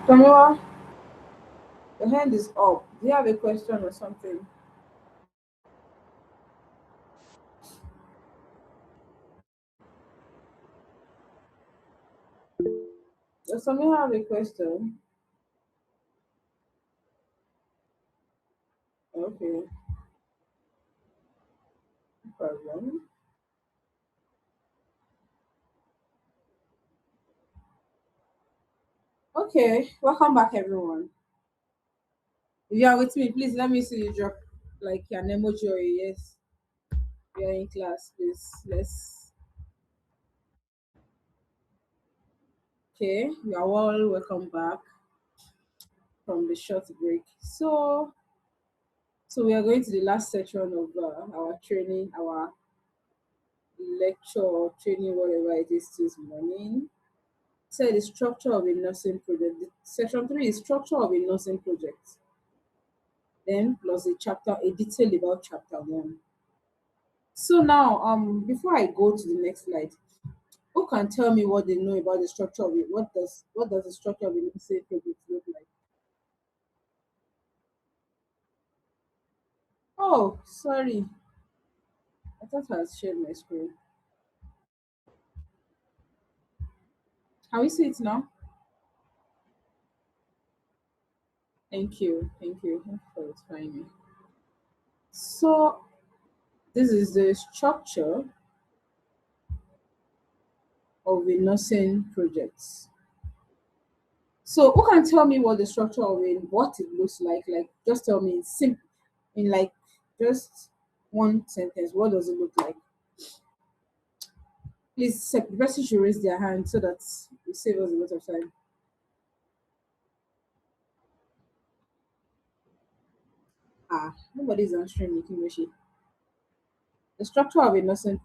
Camilla, your hand is up. Do you have a question or something? Does someone have a question? Okay, no problem. Okay, welcome back, everyone. If you are with me, please let me see you drop like an emoji or a yes. We are in class, please. Let's. Okay, you are all welcome back from the short break. So we are going to the last section of our training, our lecture or training, whatever it is this morning. So the structure of a nursing project. Section 3 is structure of a nursing project. Then plus a detail about chapter 1. So now, before I go to the next slide, who can tell me what they know about the structure of it? What does the structure of a nursing project look like? Oh, sorry. I thought I had shared my screen. Can we see it now? Thank you. Thank you. Thank you for notifying me. So this is the structure of a nursing project. So who can tell me what the structure of it, what it looks like? Like just tell me in simple, in like just one sentence. What does it look like? Please, the person should raise their hand so that it save us a lot of time. Nobody's answering me, Kimoshi. The structure of a nursing,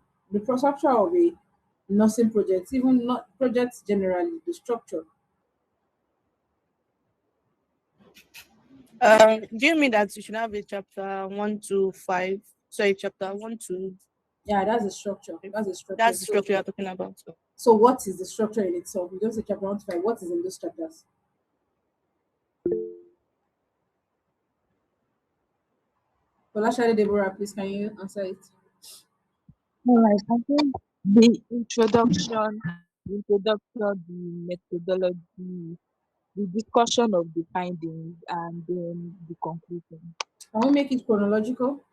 structure of a nursing project, even not projects generally, the structure. Do you mean that you should have a chapter 1 to 5? Sorry, chapter 1 to. Yeah, that's the structure. That's the structure. That's the structure you're talking about. So what is the structure in itself? We don't say chapter 1 to 5. What is in those chapters? Olashade Deborah, please can you answer it? All right, I think the introduction, the methodology, the discussion of the findings, and then the conclusion. Can we make it chronological?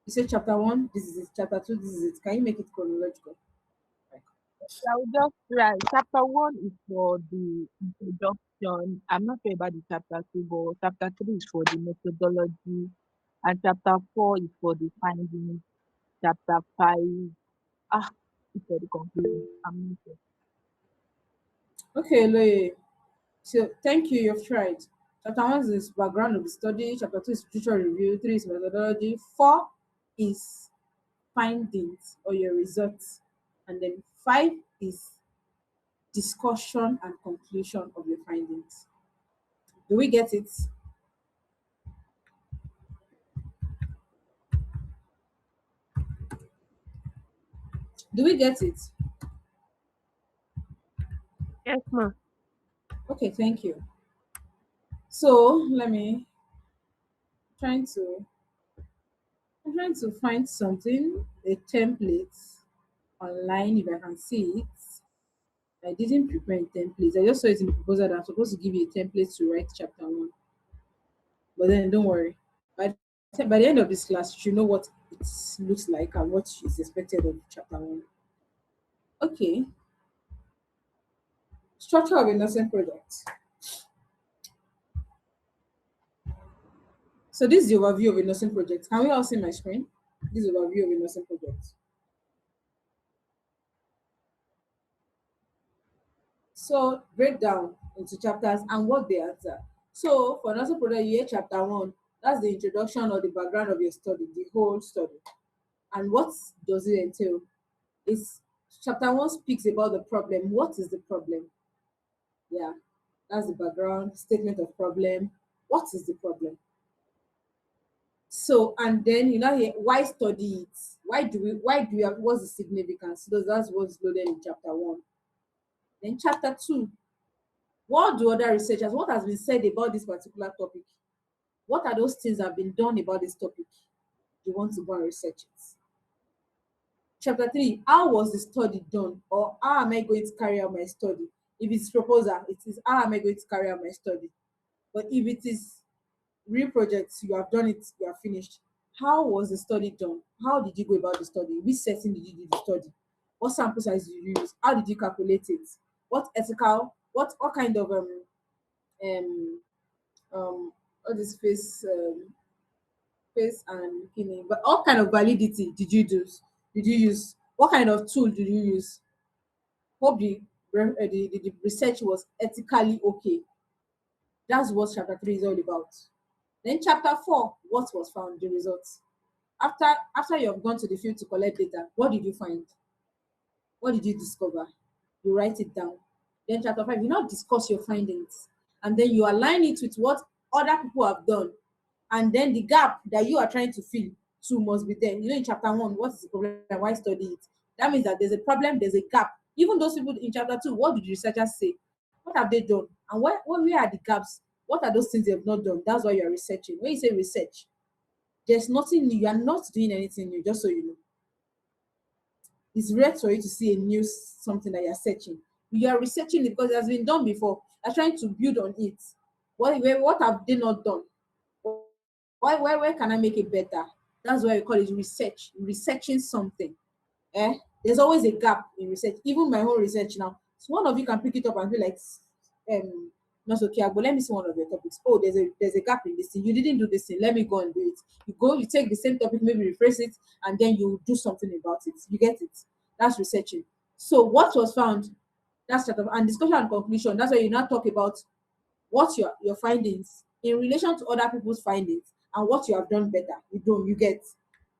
You say chapter 1, this is it. Chapter 2, this is it. Can you make it chronological? I will just write chapter 1 is for the introduction. I'm not sure about the chapter 2, but chapter 3 is for the methodology, and chapter 4 is for the findings. Chapter 5, is for the conclusion. I'm not sure. Okay, Loye. So thank you, you've tried. Chapter 1 is background of the study, chapter 2 is literature review, 3 is methodology, 4 is findings or your results, and then 5 is discussion and conclusion of your findings. Do we get it? Do we get it? Yes, ma'am. Okay, thank you. So trying to I'm trying to find something, a template online if I can see it. I didn't prepare a template. I just saw it in the proposal that I'm supposed to give you a template to write chapter 1. But then don't worry. By the end of this class, you should know what it looks like and what is expected of chapter 1. Okay. Structure of a nursing project. So this is the overview of a nursing project. Can we all see my screen? This is the overview of a nursing project. So break down into chapters and what they answer. So for nursing project, you hear chapter 1. That's the introduction or the background of your study, the whole study. And what does it entail? Is chapter 1 speaks about the problem. What is the problem? Yeah, that's the background statement of problem. What is the problem? So and then you know here, why study it? Why do we have what's the significance? So that's what's loaded in chapter 1. Then chapter 2 What do other researchers, what has been said about this particular topic? What are those things that have been done about this topic? You want to go and research it. Chapter 3, how was the study done? Or how am I going to carry out my study? If it's proposal, it is how am I going to carry out my study? But if it is real projects, you have done it, you are finished. How was the study done? How did you go about the study? Which setting did you do the study? What sample size did you use? How did you calculate it? What ethical, what kind of um all this face and bikini, but what kind of validity did you do? Did you use? What kind of tool did you use? Hope the research was ethically okay. That's what chapter 3 is all about. Then chapter 4, what was found, the results. After you have gone to the field to collect data, what did you find? What did you discover? You write it down. Then chapter 5, you now discuss your findings. And then you align it with what other people have done. And then the gap that you are trying to fill too must be there. You know, in chapter 1, what is the problem? Why study it? That means that there's a problem, there's a gap. Even those people in chapter 2, what did the researchers say? What have they done? And where are the gaps? What are those things they have not done? That's why you are researching. When you say research, there's nothing new. You are not doing anything new, just so you know. It's rare for you to see a new something that you're searching. You are researching it because it has been done before. You're trying to build on it. What have they not done? Where can I make it better? That's why we call it research. Researching something. There's always a gap in research. Even my own research now. So one of you can pick it up and be like, NUNSA Okeagbo, let me see one of your topics. Oh, there's a gap in this thing. You didn't do this thing. Let me go and do it. You take the same topic, maybe rephrase it, and then you do something about it. You get it? That's researching. So what was found? That's chapter and discussion and conclusion. That's why you now talk about what your findings in relation to other people's findings and what you have done better. You get.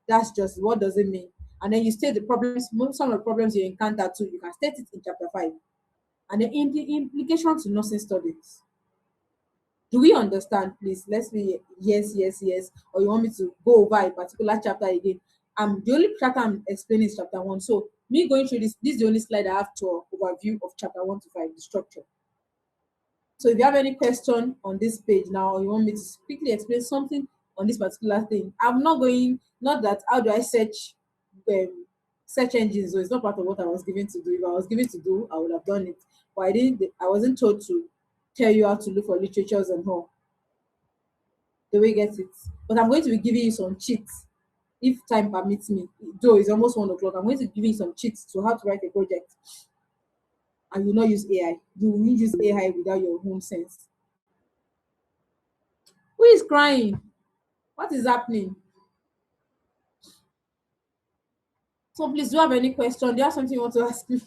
That's just what does it mean. And then you state the problems, some of the problems you encounter too. You can state it in chapter 5. And then in the implication to nursing studies. Do we understand, please? Let's be yes, or you want me to go over a particular chapter again? The only chapter I'm explaining is chapter 1. So me going through this is the only slide I have to overview of chapter 1 to 5, the structure. So if you have any question on this page now, or you want me to quickly explain something on this particular thing, I'm not going, not that how do I search engines, so it's not part of what I was given to do. If I was given to do, I would have done it. But I wasn't told to tell you how to look for literatures and all. The way you get it. But I'm going to be giving you some cheats if time permits me. Though it's almost 1 o'clock, I'm going to give you some cheats to how to write a project. And you will not use AI. You will use AI without your own sense. Who is crying? What is happening? So please, do you have any question? Do you have something you want to ask me?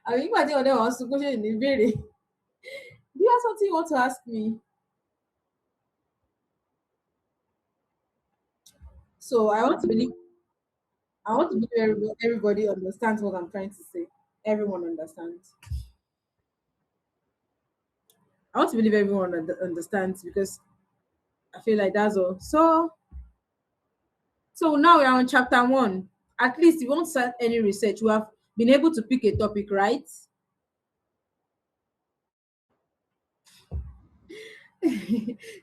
I mean, I think wants to question in the very. Do you have something you want to ask me? So I want to believe everybody understands what I'm trying to say. Everyone understands. I want to believe everyone understands because I feel like that's all. So now we are on chapter 1. At least if you won't start any research, you have been able to pick a topic, right?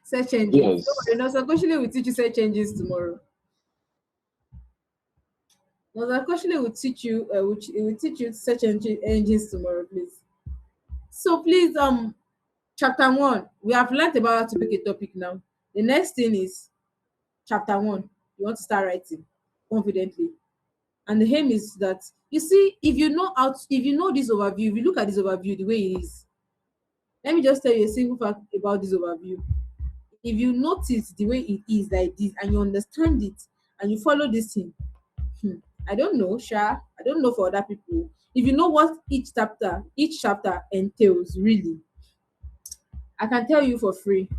Search engines. Yes. Don't worry, Nurse Koshile will teach you search engines tomorrow. Nurse Koshile will teach you. Will teach you search engines tomorrow, please. So please, chapter 1, we have learned about how to pick a topic now. The next thing is chapter 1. You want to start writing confidently, and the aim is that you see if you know this overview, if you look at this overview the way it is. Let me just tell you a single fact about this overview. If you notice the way it is like this and you understand it and you follow this thing, I don't know, I don't know for other people. If you know what each chapter entails, really, I can tell you for free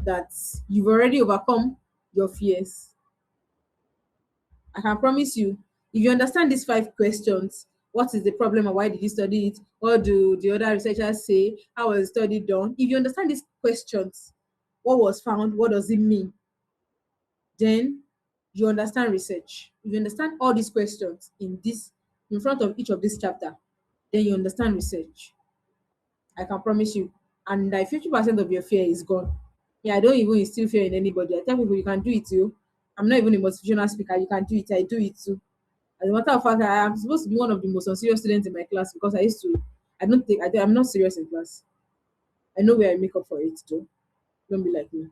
that you've already overcome your fears. I can promise you, if you understand these 5 questions, what is the problem and why did you study it? What do the other researchers say? How was the study done? If you understand these questions, what was found, what does it mean? Then you understand research. If you understand all these questions in front of each of this chapter, then you understand research. I can promise you. and like 50% of your fear is gone. Yeah, I don't even instill fear in anybody. I tell people you can do it too. I'm not even a motivational speaker. You can do it. I do it too. As a matter of fact, I am supposed to be one of the most unserious students in my class because I used to. I don't think I'm not serious in class. I know where I make up for it too. Don't be like me.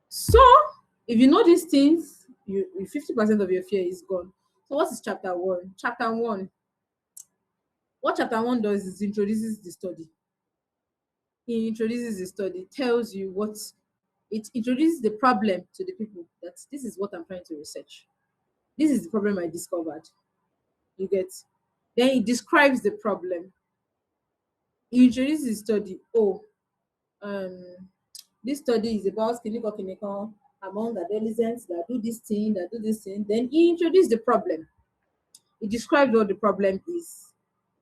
So, if you know these things, 50% of your fear is gone. So, what is chapter one? Chapter one. What chapter one does is introduces the study. It introduces the study, tells you what it introduces the problem to the people that this is what I'm trying to research. This is the problem I discovered. You get. Then it describes the problem. It introduces the study. Oh, um, this study is about clinical among adolescents that do this thing, that do this thing. Then he introduced the problem. He describes what the problem is.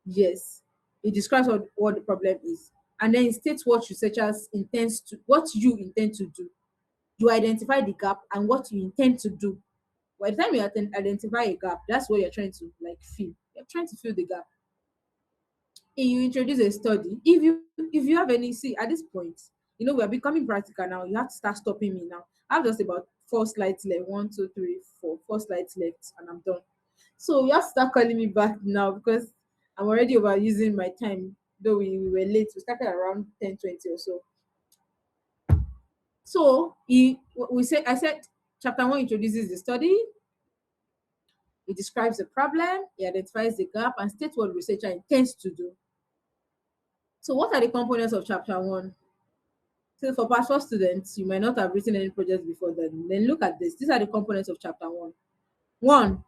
Yes, he describes what the problem is, and then he states what researchers intends to, what you intend to do. You identify the gap and what you intend to do. By the time you identify a gap, that's what you're trying to like fill. You're trying to fill the gap. And you introduce a study. If you have any, see at this point, we're becoming practical now. You have to start stopping me now. I have just about 4 slides left. One, two, three, four. 4 slides left, and I'm done. So you have to start calling me back now because I'm already overusing my time. Though we were late. We started around 10:20 or so. So I said chapter one introduces the study. It describes the problem, it identifies the gap, and states what the researcher intends to do. So, what are the components of chapter one? So, for past four students, you might not have written any projects before then. Then look at this. These are the components of chapter one. One,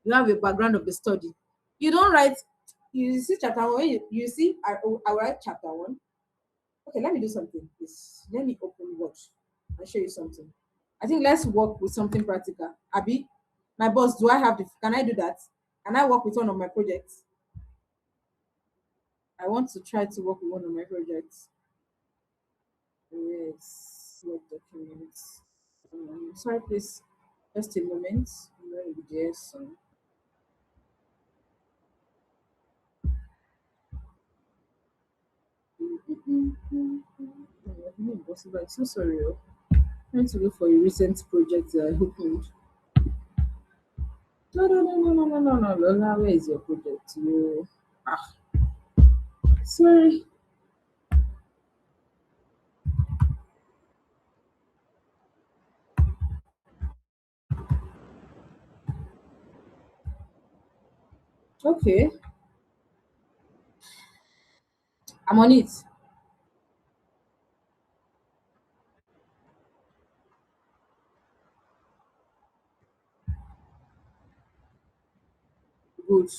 you have a background of the study. You don't write. You see chapter one. You see, I write chapter one. Okay, let me do something. Please, let me open watch. I'll show you something. I think let's work with something practical. Abby, my boss, do I have the? Can I do that? Can I work with one of my projects? I want to try to work with one of my projects. Yes, work documents. Sorry, please. Just a moment. Let me there. So, impossible. I'm so sorry. Trying to look for a recent project that I opened. No, no, no, no, no, no, no, no, Lola. Where is your project? You. Ah, sorry. Okay, I'm on it. Good.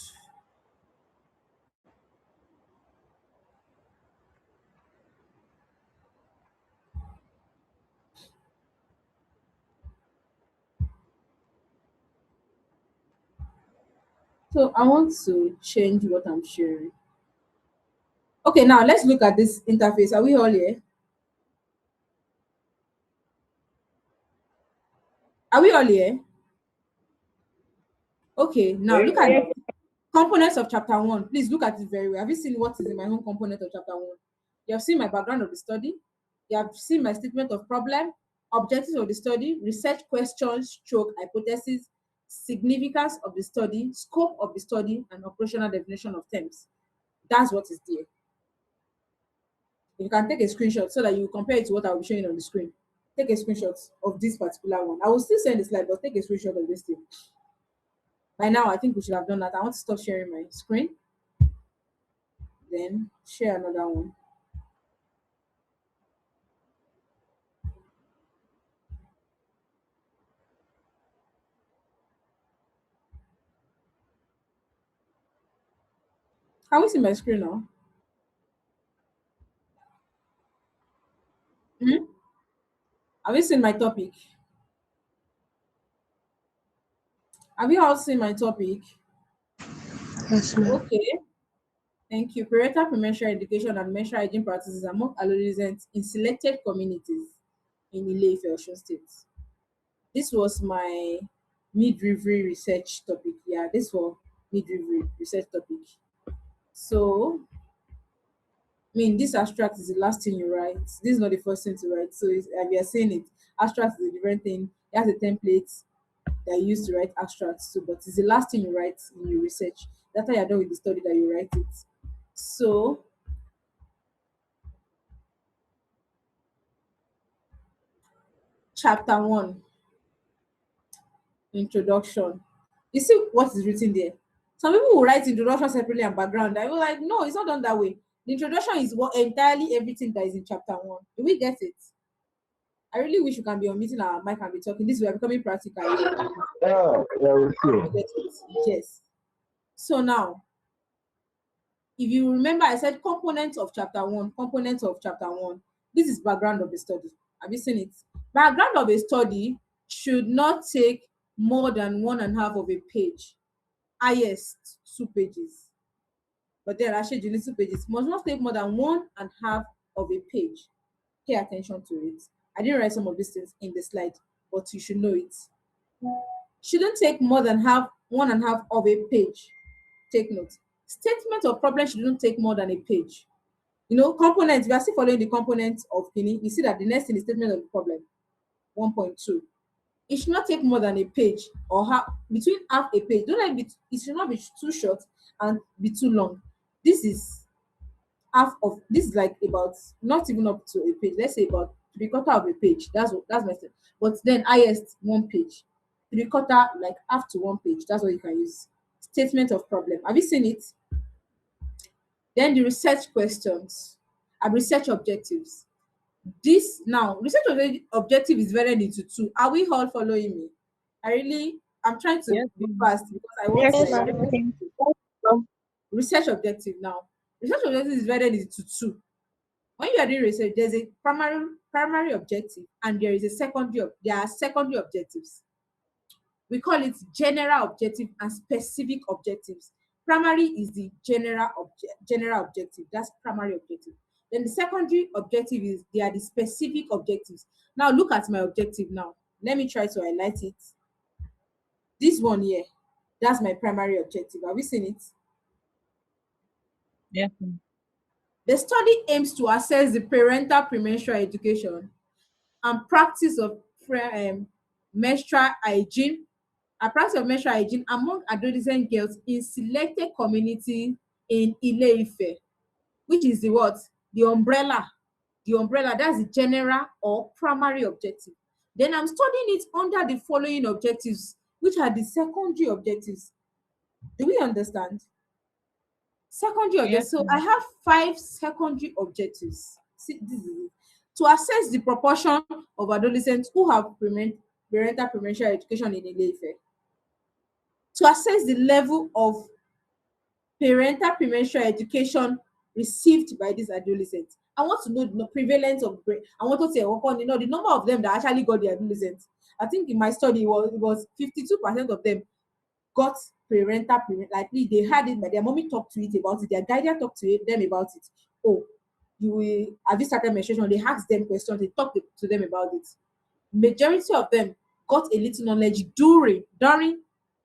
So I want to change what I'm sharing. Okay, now let's look at this interface. Are we all here? Are we all here? Okay, now look at components of chapter one. Please look at it very well. Have you seen what is in my own component of chapter one? You have seen my background of the study. You have seen my statement of problem, objectives of the study, research questions, stroke hypothesis, significance of the study, scope of the study, and operational definition of terms. That's what is there. You can take a screenshot so that you compare it to what I will be showing on the screen. Take a screenshot of this particular one. I will still send the slide, but take a screenshot of this thing. By now, I think we should have done that. I want to stop sharing my screen. Then share another one. Can we see my screen now? Hmm? Have you seen my topic? Have you all seen my topic? Yes, ma'am. Okay. Thank you. Parental premenstrual education and menstrual hygiene practices among adolescents in selected communities in Ile-Ife, Osun State. This was my midwifery research topic. Yeah, this was midwifery research topic. So mean, this abstract is the last thing you write. This is not the first thing to write. So we are saying it. Abstract is a different thing. It has a template that you use to write abstracts too, but it's the last thing you write in your research. That's why you're done with the study that you write it. So, chapter 1, introduction. You see what is written there? Some people will write introduction separately and background. I was like, no, it's not done that way. The introduction is what entirely everything that is in chapter 1. Do we get it? I really wish we can be on meeting our mic and be talking. This we are becoming practical. Yeah, yeah, we see. Get it? Yes. So now, if you remember, I said components of chapter 1, components of chapter 1. This is background of the study. Have you seen it? Background of a study should not take more than 1.5 of a page, highest 2 pages. But then actually, you need 2 pages. Must not take more than 1.5 of a page. Pay attention to it. I didn't write some of these things in the slide, but you should know it. Shouldn't take more than 1.5 of a page. Take note. Statement of problem shouldn't take more than a page. You know, components, we are still following the components of Kini. You see that the next thing is statement of the problem, 1.2. It should not take more than a page or between half a page. Don't like it should not be too short and be too long. This is this is like about not even up to a page. Let's say about 3/4 of a page. That's my step. But then highest 1 page. 3/4, like half to 1 page. That's what you can use. Statement of problem. Have you seen it? Then the research questions and research objectives. This now, research objective is divided into 2. Are we all following me? I'm trying to Yes, be ma'am. fast because I want Yes, to. ma'am. Research objective now. Research objective is divided into 2. When you are doing research, there's a primary objective and there are secondary objectives. We call it general objective and specific objectives. Primary is the general objective. That's primary objective. Then the secondary objective is they are the specific objectives. Now look at my objective now. Let me try to highlight it. This one here, that's my primary objective. Have we seen it? Yes, ma'am. The study aims to assess the parental premenstrual education and practice of menstrual hygiene among adolescent girls in selected community in Ile-Ife, which is the what? The umbrella. The umbrella, that's the general or primary objective. Then I'm studying it under the following objectives, which are the secondary objectives. Do we understand? Secondary objectives. Yes, So I ma'am. have 5 secondary objectives. See, this is it. To assess the proportion of adolescents who have parental premenstrual education in Ile-Ife. To assess the level of parental premenstrual education received by these adolescents. I want to know the prevalence of I want to say the number of them that actually got the adolescents. I think in my study it was 52% of them got like they had it, but their mommy talked to it about it, their guardian talked to them about it. Oh, have you started menstruation? They asked them questions, they talked to them about it. Majority of them got a little knowledge during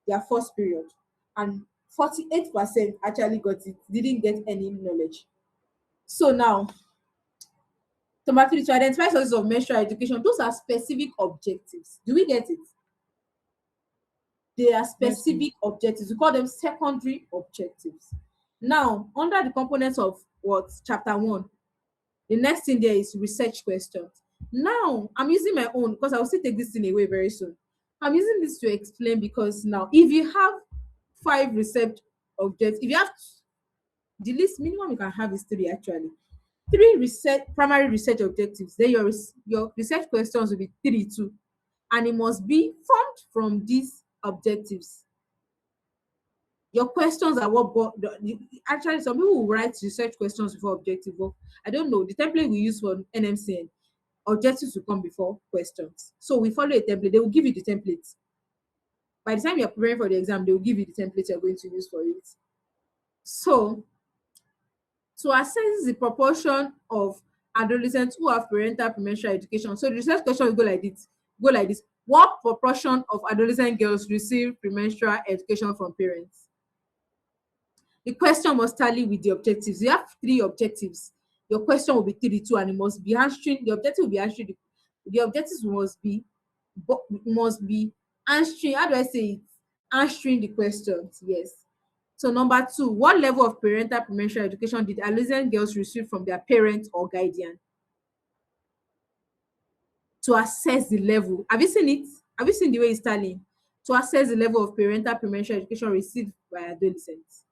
their first period, and 48% actually got it, didn't get any knowledge. So now, number 3, to identify sources of menstrual education. Those are specific objectives. Do we get it? They are Yes, ma'am. specific objectives. We call them secondary objectives. Now, under the components of what? Chapter 1, the next thing there is research questions. Now, I'm using my own because I will still take this thing away very soon. I'm using this to explain because now, if you have 5 research objectives, if you have the least minimum you can have is 3 actually. 3 primary research objectives. Then your research questions will be 3 too, and it must be formed from these objectives. Your questions are actually some people will write research questions before objective work. I don't know the template we use for NMCN. Objectives will come before questions. So we follow a template. They will give you the template. By the time you're preparing for the exam, they will give you the template you're going to use for it. So to assess the proportion of adolescents who have parental premenstrual education. So the research question will go like this. What proportion of adolescent girls receive premenstrual education from parents? The question must tally with the objectives. You have 3 objectives. your question will be 3-2, and it must be answering. The objective will be answering. The objectives must be answering. How do I say it? Answering the questions. Yes. So number 2, what level of parental premenstrual education did adolescent girls receive from their parents or guardian? To assess the level. Have you seen it? Have you seen the way it's telling? To assess the level of parental premenstrual education received by adolescents.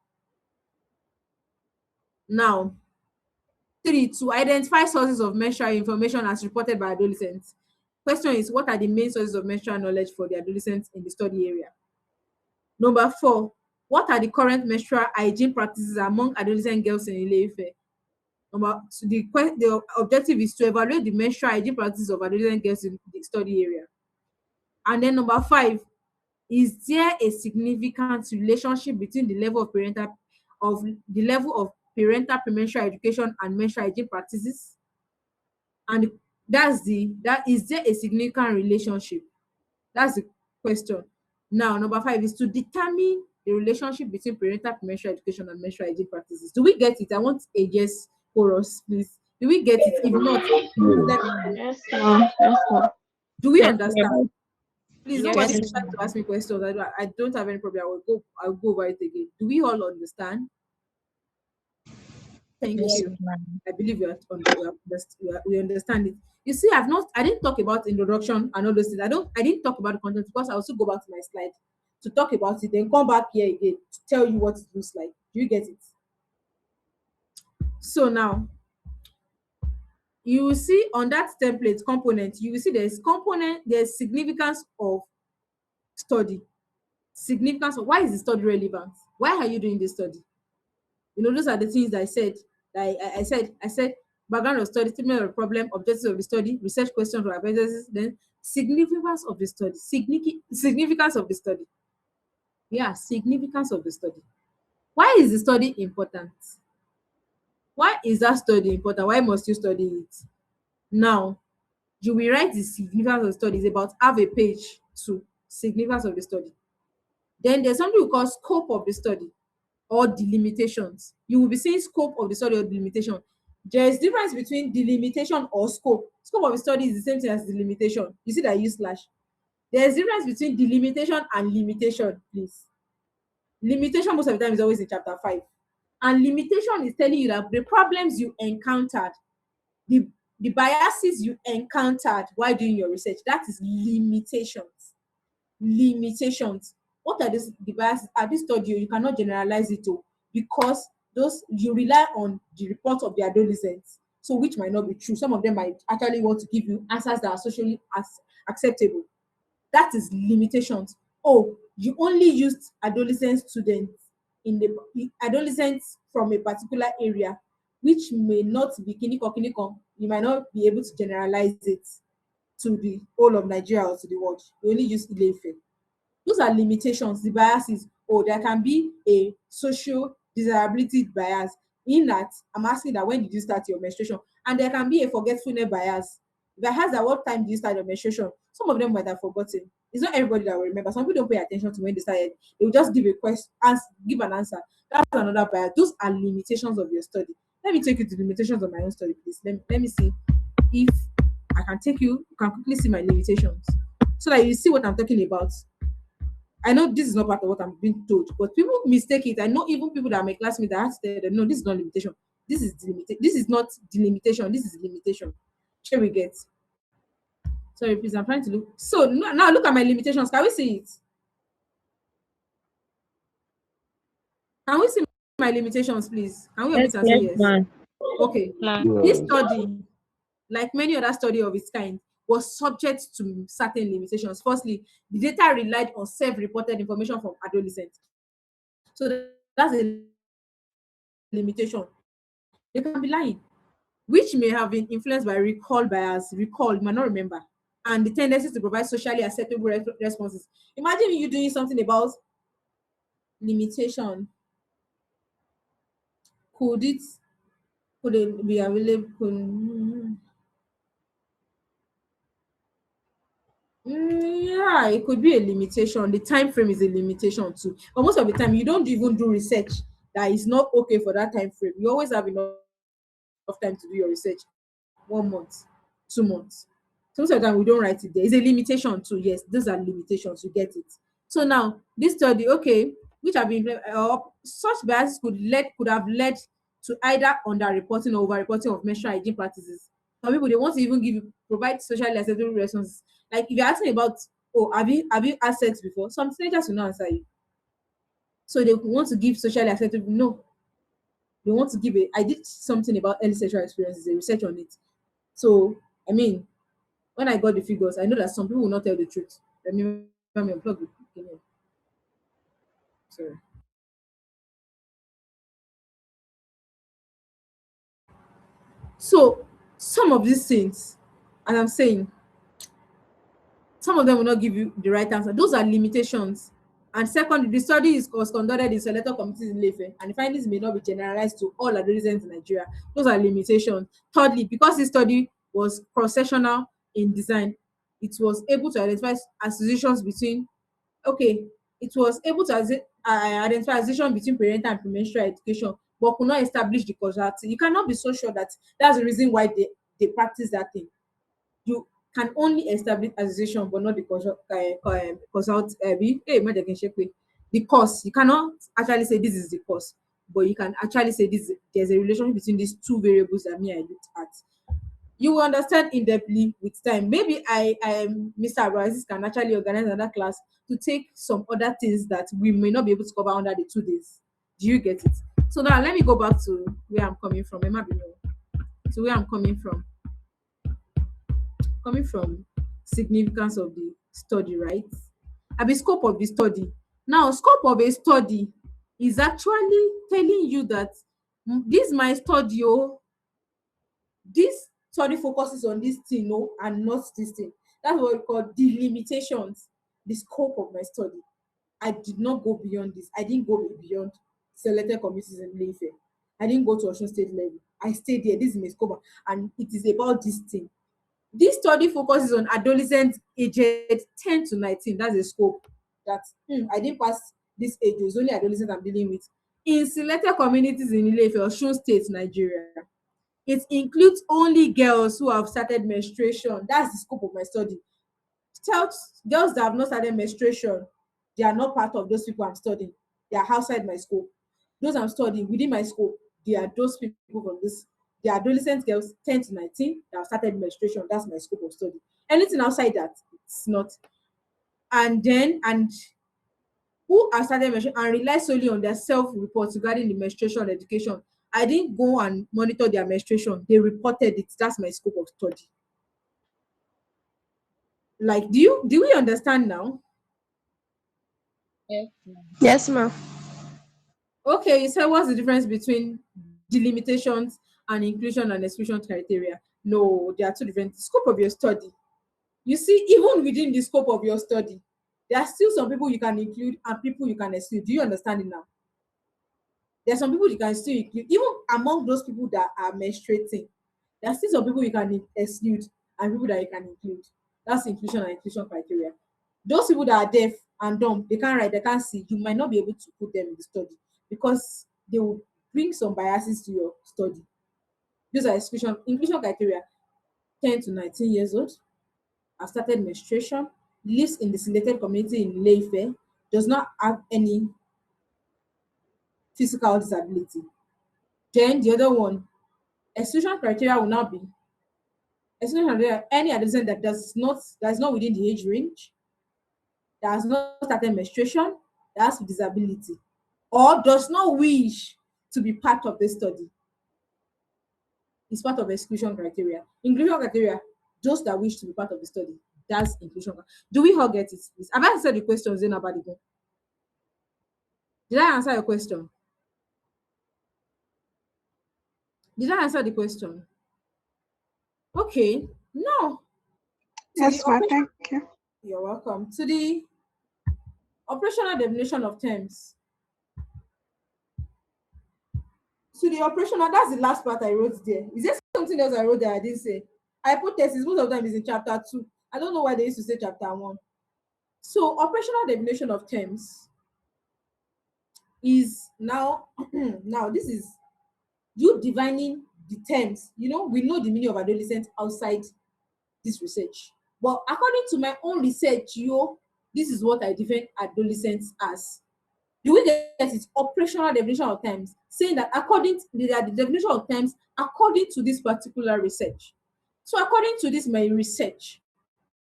Now, 3, to identify sources of menstrual information as reported by adolescents. Question is, what are the main sources of menstrual knowledge for the adolescents in the study area? Number 4, what are the current menstrual hygiene practices among adolescent girls in Ile-Ife? The objective is to evaluate the menstrual hygiene practices of adolescent girls in the study area. And then number 5, is there a significant relationship between the level of parental premenstrual education and menstrual hygiene practices? And that is there a significant relationship? That's the question. Now, number 5 is to determine the relationship between parental premenstrual education and menstrual hygiene practices. Do we get it? I want a yes chorus, please. Do we get it? If not, please let me know. Yes, ma'am. Yes, ma'am. Do we Yes, understand? Please, Yes, nobody ma'am. should try to ask me questions. I don't have any problem. I'll go over it again. Do we all understand? Thank yes, you. ma'am. I believe we understand it. You see, I didn't talk about introduction and all those things. I didn't talk about the content because I also go back to my slide to talk about it, then come back here again to tell you what it looks like. Do you get it? So now, you will see on that template component, you will see there's significance of study. Significance of why is the study relevant? Why are you doing this study? You know, those are the things that I said. I said background of study, statement of problem, objectives of the study, research questions or hypotheses, then significance of the study. Significance of the study. Yeah, significance of the study. Why is the study important? Why is that study important? Why must you study it? Now, you will write the significance of the study. It's about half a page to significance of the study. Then there's something we call scope of the study or delimitations. You will be saying scope of the study or delimitation. There is difference between delimitation or scope. Scope of the study is the same thing as delimitation. You see that I use slash. There is difference between delimitation and limitation, please. Limitation most of the time is always in chapter 5. And limitation is telling you that the problems you encountered, the biases you encountered while doing your research, that is limitations. Limitations. What are the biases? At this study, you cannot generalize it to, because those you rely on the report of the adolescents, so which might not be true. Some of them might actually want to give you answers that are socially acceptable. That is limitations. Oh, you only used adolescent students adolescents from a particular area, which may not be kiniko. You might not be able to generalize it to the whole of Nigeria or to the world. You only use Ile-Ife. Those are limitations, the biases. Oh, there can be a social desirability bias in that I'm asking that when did you start your menstruation? And there can be a forgetfulness bias. Bias that what time did you start your menstruation? Some of them might have forgotten. It's not everybody that will remember. Some people don't pay attention to when they started. They will just give a question, give an answer. That's another bias. Those are limitations of your study. Let me take you to the limitations of my own study, please. Let me see if I can take you. You can quickly see my limitations so that you see what I'm talking about. I know this is not part of what I'm being told, but people mistake it. I know even people that are my classmates that have to tell them, no, this is not limitation. This is This is not delimitation. This is limitation. Shall we get? Sorry, please. I'm trying to look. So now look at my limitations. Can we see it? Can we see my limitations, please? Can we Yes, omit and say yes, yes? ma'am. Okay. Ma'am. This study, like many other study of its kind, was subject to certain limitations. Firstly, the data relied on self-reported information from adolescents. So that's a limitation. They can be lying, which may have been influenced by recall bias. Recall, you might not remember. And the tendency to provide socially acceptable responses. Imagine you doing something about limitation. Could it be available? Yeah, it could be a limitation. The time frame is a limitation too. But most of the time, you don't even do research that is not okay for that time frame. You always have enough of time to do your research. 1 month, 2 months. So most of the time we don't write it there. It's a limitation too. Yes, those are limitations. You get it. So now this study, okay, which have been such biases could have led to either underreporting or overreporting of menstrual hygiene practices. Some people they want to even provide socially acceptable responses. Like if you're asking about, oh, have you had sex before? Some teenagers will not answer you. So they want to give socially acceptable. No, they want to give a. I did something about early sexual experiences, a research on it. So I mean, when I got the figures, I know that some people will not tell the truth. Let me unplug the sorry. So some of these things, and I'm saying some of them will not give you the right answer. Those are limitations. And secondly, the study was conducted in selected communities in Lefe, and the findings may not be generalized to all adolescents in Nigeria. Those are limitations. Thirdly, because this study was cross-sectional in design, it was able to identify associations between, okay, it was able to identify association between parental and premenstrual education, but could not establish the causality. You cannot be so sure that that's the reason why they practice that thing. You can only establish association but not the consult the cause. You cannot actually say this is the cause, but you can actually say there's a relationship between these two variables that me I looked at. You will understand in depthly with time. Maybe Mr. Abrazis can actually organize another class to take some other things that we may not be able to cover under the 2 days. Do you get it? So now let me go back to where I'm coming from. Emma Bino. To where I'm coming from significance of the study, right? Abi scope of the study. Now, scope of a study is actually telling you that this my study, oh, this study focuses on this thing, no, and not this thing. That's what we call the limitations, the scope of my study. I did not go beyond this. I didn't go beyond selected communities in Lefe. I didn't go to Osun State level. I stayed there. This is my scope, and it is about this thing. This study focuses on adolescents aged 10 to 19. That's a scope that I didn't pass this age. It's only adolescents I'm dealing with. In selected communities in Ile-Ife, Osun State, Nigeria. It includes only girls who have started menstruation. That's the scope of my study. Girls that have not started menstruation, they are not part of those people I'm studying. They are outside my scope. Those I'm studying within my scope, they are those people from this. They are adolescent girls 10 to 19 that have started menstruation. That's my scope of study. Anything outside that, it's not. And who have started menstruation and rely solely on their self-reports regarding the menstruation education. I didn't go and monitor their menstruation. They reported it. That's my scope of study. Like, do we understand now? Yes. Yes, ma'am. Okay, you said what's the difference between delimitations and inclusion and exclusion criteria? No, they are two different. Scope of your study. You see, even within the scope of your study, there are still some people you can include and people you can exclude. Do you understand it now? There are some people you can still include, even among those people that are menstruating. There are still some people you can exclude and people that you can include. That's inclusion and inclusion criteria. Those people that are deaf and dumb, they can't write, they can't see, you might not be able to put them in the study because they will bring some biases to your study. Those are inclusion criteria. 10 to 19 years old, have started menstruation, lives in the selected community in Ile-Ife, does not have any physical disability. Then the other one, exclusion criteria will now be exclusion criteria, any adolescent that is not within the age range, that has not started menstruation, that has disability, or does not wish to be part of the study is part of exclusion criteria. Inclusion criteria, those that wish to be part of the study. That's inclusion. Do we all get it? Please? Have I answered the questions in about it? Did I answer your question? Did I answer the question? Okay. No. To the Yes, ma'am. operation, Thank you. you're welcome. To the operational definition of terms. To the operational, that's the last part I wrote there. Is there something else I wrote there I didn't say? Hypothesis, most of them is in chapter 2. I don't know why they used to say chapter 1. So operational definition of terms is now now this is you defining the terms. We know the meaning of adolescent outside this research. But according to my own research, this is what I define adolescents as. Do we get it? Operational definition of terms, saying that according to the definition of terms according to this particular research. So according to this my research,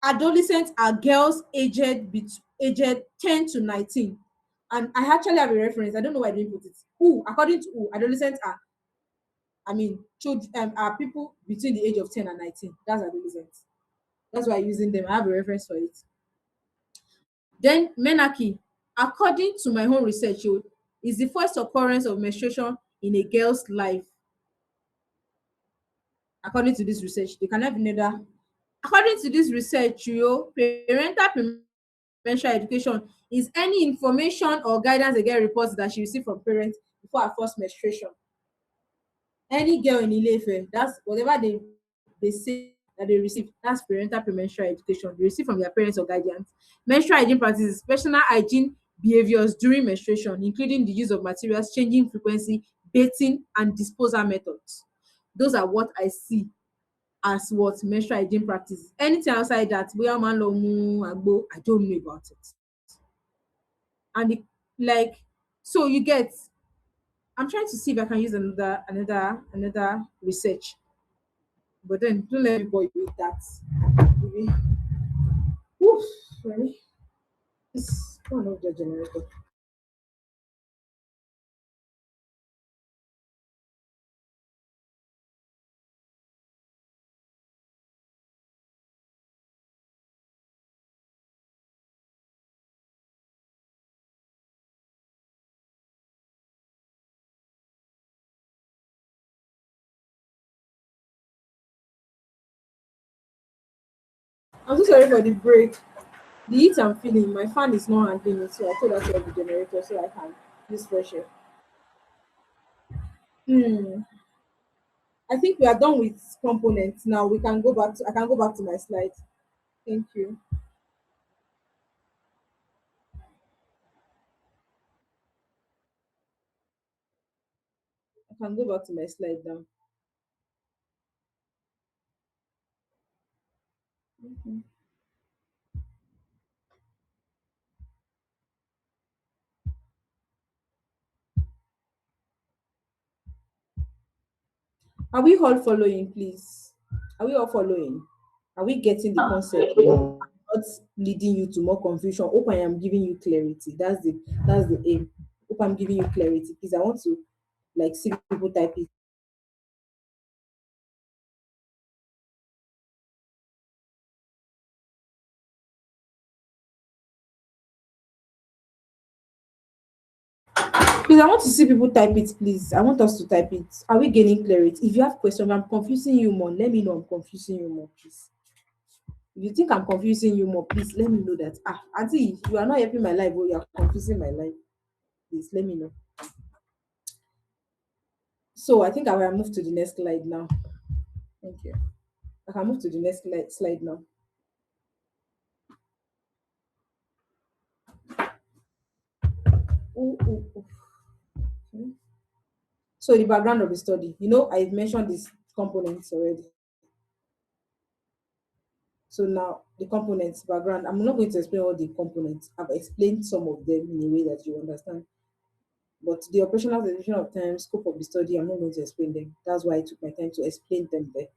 adolescents are girls aged 10 to 19. And I actually have a reference. I don't know why I didn't put it. Who, according to who, adolescents are, children, are people between the age of 10 and 19. That's adolescents. That's why I'm using them. I have a reference for it. Then menarche, according to my own research, is the first occurrence of menstruation in a girl's life. According to this research, they can have another. According to this research, parental premenstrual education is any information or guidance a girl reports that she received from parents before her first menstruation. Any girl in Ilefe, that's whatever they say that they receive, that's parental premenstrual education. They receive from their parents or guardians. Menstrual hygiene practices, personal hygiene behaviors during menstruation, including the use of materials, changing frequency, bathing, and disposal methods. Those are what I see as what menstrual hygiene practices. Anything outside that, boya man lo mu agbo, I don't know about it. And like, so you get, I'm trying to see if I can use another research, but then don't let me bore you with that. Maybe. Oof, sorry. This one of the generator. I'm so sorry for the break. The heat I'm feeling, my fan is not handling it, so I thought that's the generator so I can use fresh air. Hmm. I think we are done with components. Now we can go back to I can go back to my slide. Thank you. I can go back to my slide now. Mhm. Are we all following, please? Are we all following? Are we getting the concept? Not leading you to more confusion. Hope I am giving you clarity. That's the aim. Hope I'm giving you clarity. Please, I want to like see people type it. Please, I want to see people type it, please. I want us to type it. Are we gaining clarity? If you have questions, I'm confusing you more. Let me know I'm confusing you more, please. If you think I'm confusing you more, please let me know that. Auntie, you are not helping my life, but you are confusing my life. Please let me know. So I think I will move to the next slide now. Thank you. I can move to the next slide now. Ooh, ooh, ooh. Okay. So the background of the study. I've mentioned these components already. So now the components background. I'm not going to explain all the components. I've explained some of them in a way that you understand. But the operational definition of time, scope of the study, I'm not going to explain them. That's why I took my time to explain them there.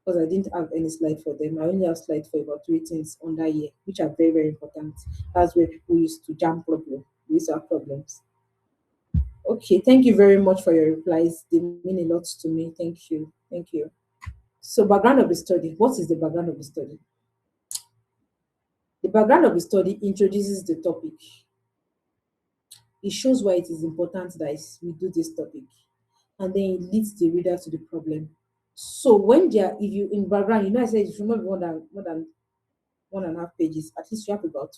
Because I didn't have any slide for them. I only have slide for about three things on that year, which are very, very important. That's where people used to jam problem. We used to have problems. Okay, thank you very much for your replies. They mean a lot to me. Thank you. Thank you. So, background of the study. What is the background of the study? The background of the study introduces the topic. It shows why it is important that we do this topic, and then it leads the reader to the problem. So when they are, if you in background, I said it should not be more than 1.5 pages. At least you have about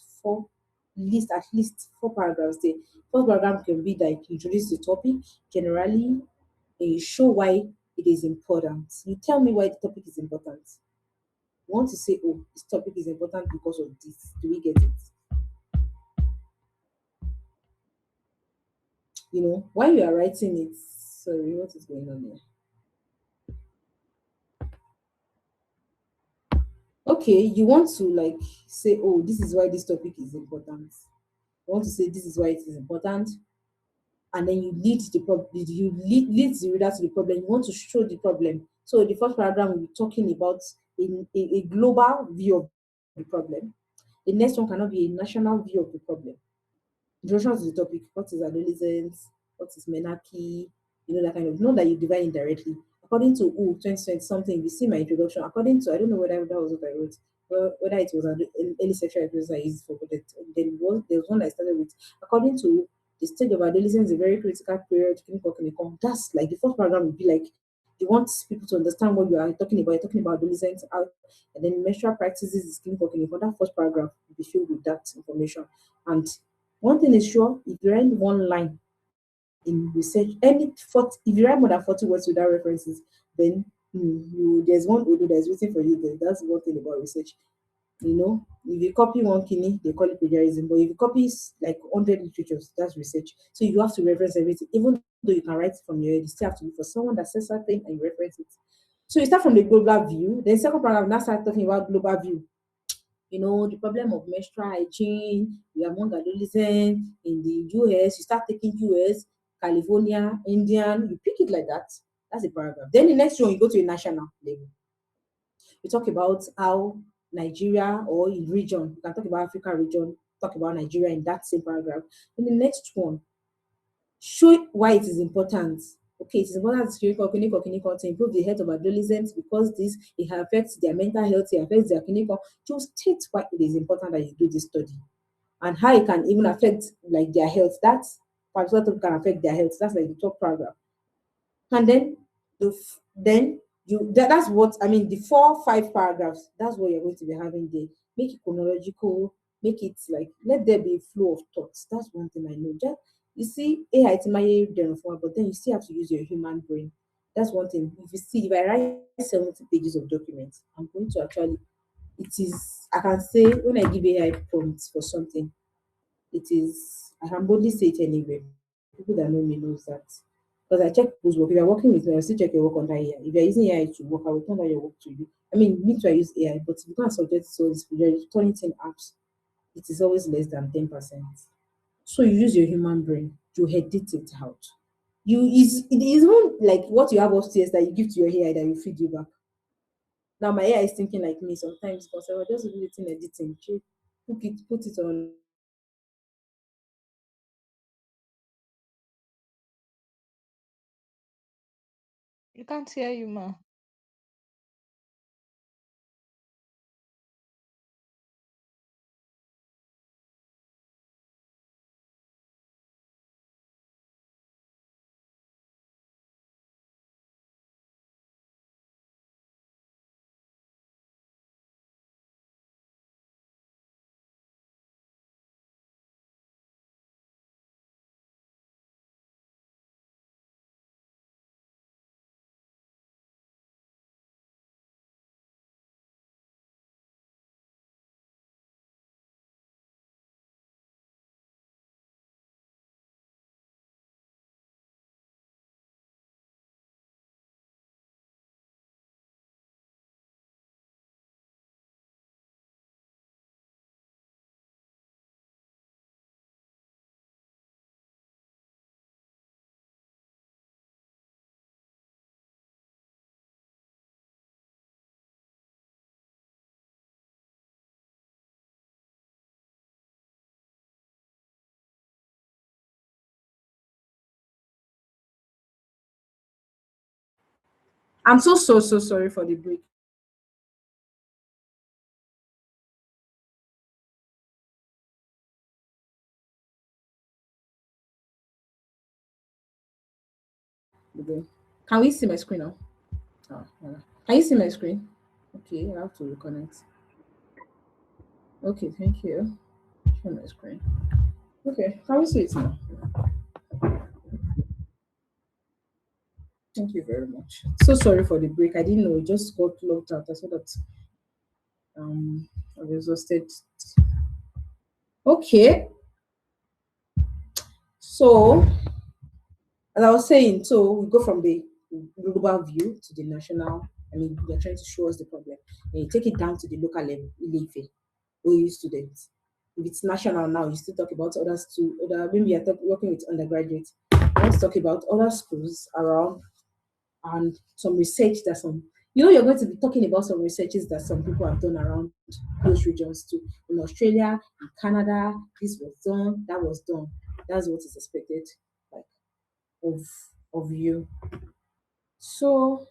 at least four paragraphs there. First paragraph can be that you introduce the topic generally, and you show why it is important. You tell me why the topic is important. You want to say, oh, this topic is important because of this. Do we get it? While you are writing it, sorry, what is going on here? okay, you want to like say, oh, this is why this topic is important. You want to say this is why it is important, and then you lead the problem. Lead the reader to the problem. You want to show the problem. So the first paragraph will be talking about a global view of the problem. The next one cannot be a national view of the problem. Introduction to the topic: what is adolescence, what is menarche, that kind of, not that you divide indirectly. According to 2020 something, you see my introduction. According to, I don't know whether that was what I wrote, whether it was an early sexual abuse I used for, but there was one I started with. According to the stage of adolescence is a very critical period, clinical. That's like the first paragraph would be like, you want people to understand what you are talking about. You're talking about adolescence, and then menstrual practices is clinical. That first paragraph will be filled with that information. And one thing is sure, if you write one line in research, if you write more than 40 words without references, then there's one Odo that's waiting for you there. That's one thing about research. If you copy one kidney, they call it plagiarism. But if you copy like 100 literatures, that's research. So you have to reference everything. Even though you can write it from your head, you still have to be for someone that says something and you reference it. So you start from the global view, then second paragraph now start talking about global view. The problem of menstrual hygiene among adolescents in the US. You start taking US, California, Indian, you pick it like that. That's a paragraph. Then the next one, you go to a national level. You talk about how Nigeria, or in region, you can talk about Africa region, talk about Nigeria in that same paragraph. In the next one, show why it is important. Okay, it is important to improve the health of adolescents because it affects their mental health, it affects their clinical. Just state why it is important that you do this study and how it can even affect like their health. That's particular topic can affect their health. That's like the top paragraph. And then that's what I mean. The 4-5 paragraphs. That's what you're going to be having there. Make it chronological. Make it like let there be a flow of thoughts. That's one thing I know. Just you see, AI but then you still have to use your human brain. That's one thing. If I write 70 pages of documents, I'm going to actually. It is. I can say when I give AI prompts for something, it is. I can boldly say it anywhere. People that know me knows that. Because I check people's work. If you're working with me, I'll still check your work under AI. If you're using AI to work, I will turn down your work to you. I mean, me too, I use AI, but if you can't subject it to this, you're turning it in apps, it is always less than 10%. So you use your human brain to edit it out. It is not like what you have upstairs that you give to your AI that you feed you back. Now my AI is thinking like me sometimes because I will just do it in editing. Put it on. You can't hear you, ma. I'm so sorry for the break. Okay. Can we see my screen now? Can you see my screen? Okay, I have to reconnect. Okay, thank you. Share my screen. Okay, can we see it now? Thank you very much. So sorry for the break. I didn't know. It just got locked out. I saw that I was exhausted. Okay, so as I was saying, so we go from the global view to the national I mean, you're trying to show us the problem. And you take it down to the local level, Ile-Ife, OU students. If it's national now, you still talk about others too. Other, maybe you're working with undergraduates. Let's talk about other schools around and some research that some, you're going to be talking about some researches that some people have done around those regions too. In Australia, in Canada, this was done, that was done. That's what is expected, like, of you. So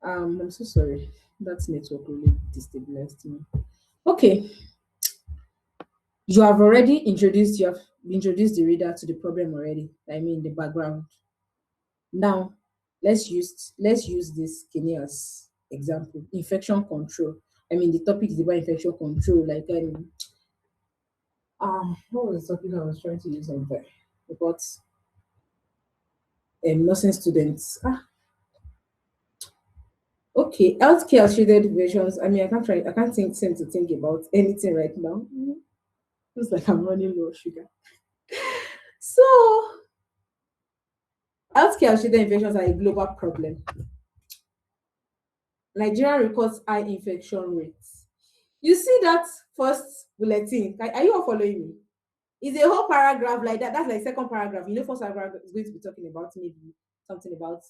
I'm so sorry. That network really destabilized me. Okay, you have introduced the reader to the problem already. I mean the background. Now let's use this Kenya as example. Infection control. I mean the topic is about infection control. Like what was the topic I was trying to use on there? About nursing students. Okay, healthcare associated versions. I mean, I can't seem to think about anything right now. Feels like I'm running low on sugar. So, healthcare associated infections are a global problem. Nigeria records high infection rates. You see that first bulletin? Are you all following me? It's a whole paragraph like that. That's like second paragraph. First paragraph is going to be talking about maybe something about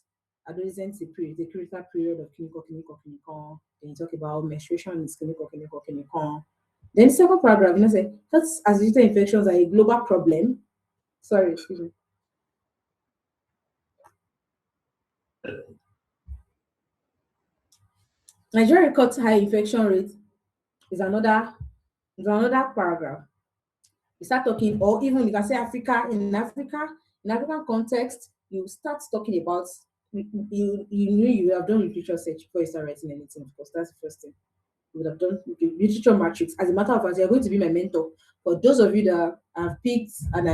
adolescence period, the critical period of clinical. Then you talk about menstruation is clinical. Then second paragraph, say that's associated infections are a global problem. Sorry, excuse me. Nigeria records high infection rate is another paragraph. You start talking, or even you can say in African context, you start talking about you have done literature search before you start writing anything. Of course, that's the first thing. You would have done literature matrix. As a matter of fact, you're going to be my mentor. For those of you that have picked, and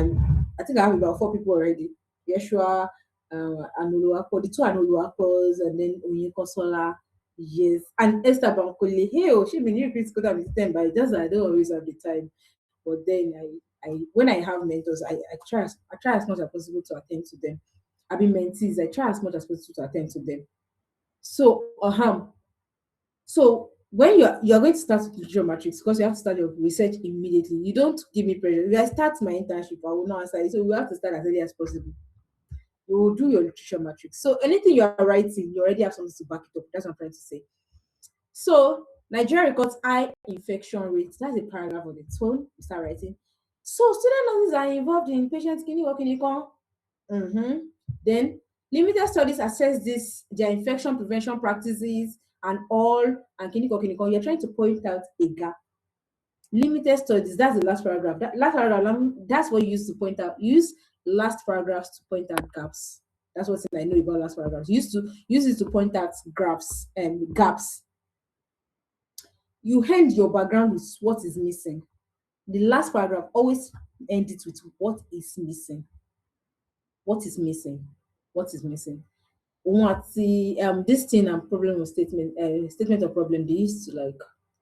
I think I have about 4 people already. Yeshua, Anoluapo, the 2 Anoluapos, and then Onyekosola, yes, and Esther Bankole. Hey, she been here could have been 10, but it doesn't. I don't always have the time. But then I when I have mentors, I try as much as possible to attend to them. Having mentees, I try as much as possible to attend to them. So so when you're going to start with literature matrix, because you have to start your research immediately. You don't give me pressure. If I start my internship, I will not answer it. So we have to start as early as possible. You will do your literature matrix. So anything you are writing, you already have something to back it up. That's what I'm trying to say. So Nigeria records high infection rates. That's a paragraph on its own. You start writing. So student nurses are involved in patient clinical. Then limited studies assess their infection prevention practices and all and clinical. You're trying to point out a gap. Limited studies, that's the last paragraph. That last paragraph, that's what you use to point out. Use last paragraphs to point out gaps. That's what I know about last paragraphs. Use it to point out gaps. You end your background with what is missing. The last paragraph always end it with what is missing. What is missing? What is missing? This thing and problem of statement of problem, they used to like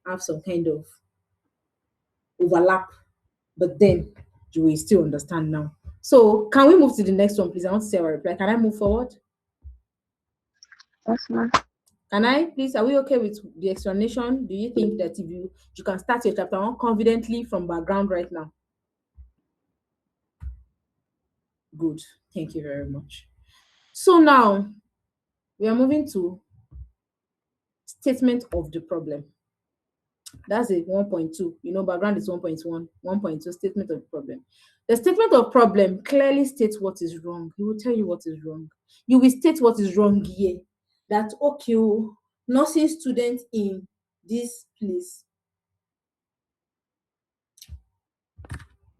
have some kind of overlap, but then you will still understand now. So can we move to the next one, please? I want to see our reply. Can I move forward? Yes, ma'am. Can I please? Are we okay with the explanation? Do you think that if you can start your chapter 1 confidently from background right now? Good. Thank you very much. So now we are moving to statement of the problem. That's a 1.2. Background is 1.1, 1.2 statement of problem. The statement of problem clearly states what is wrong. He will tell you what is wrong. You will state what is wrong here. That okay, nursing students in this place.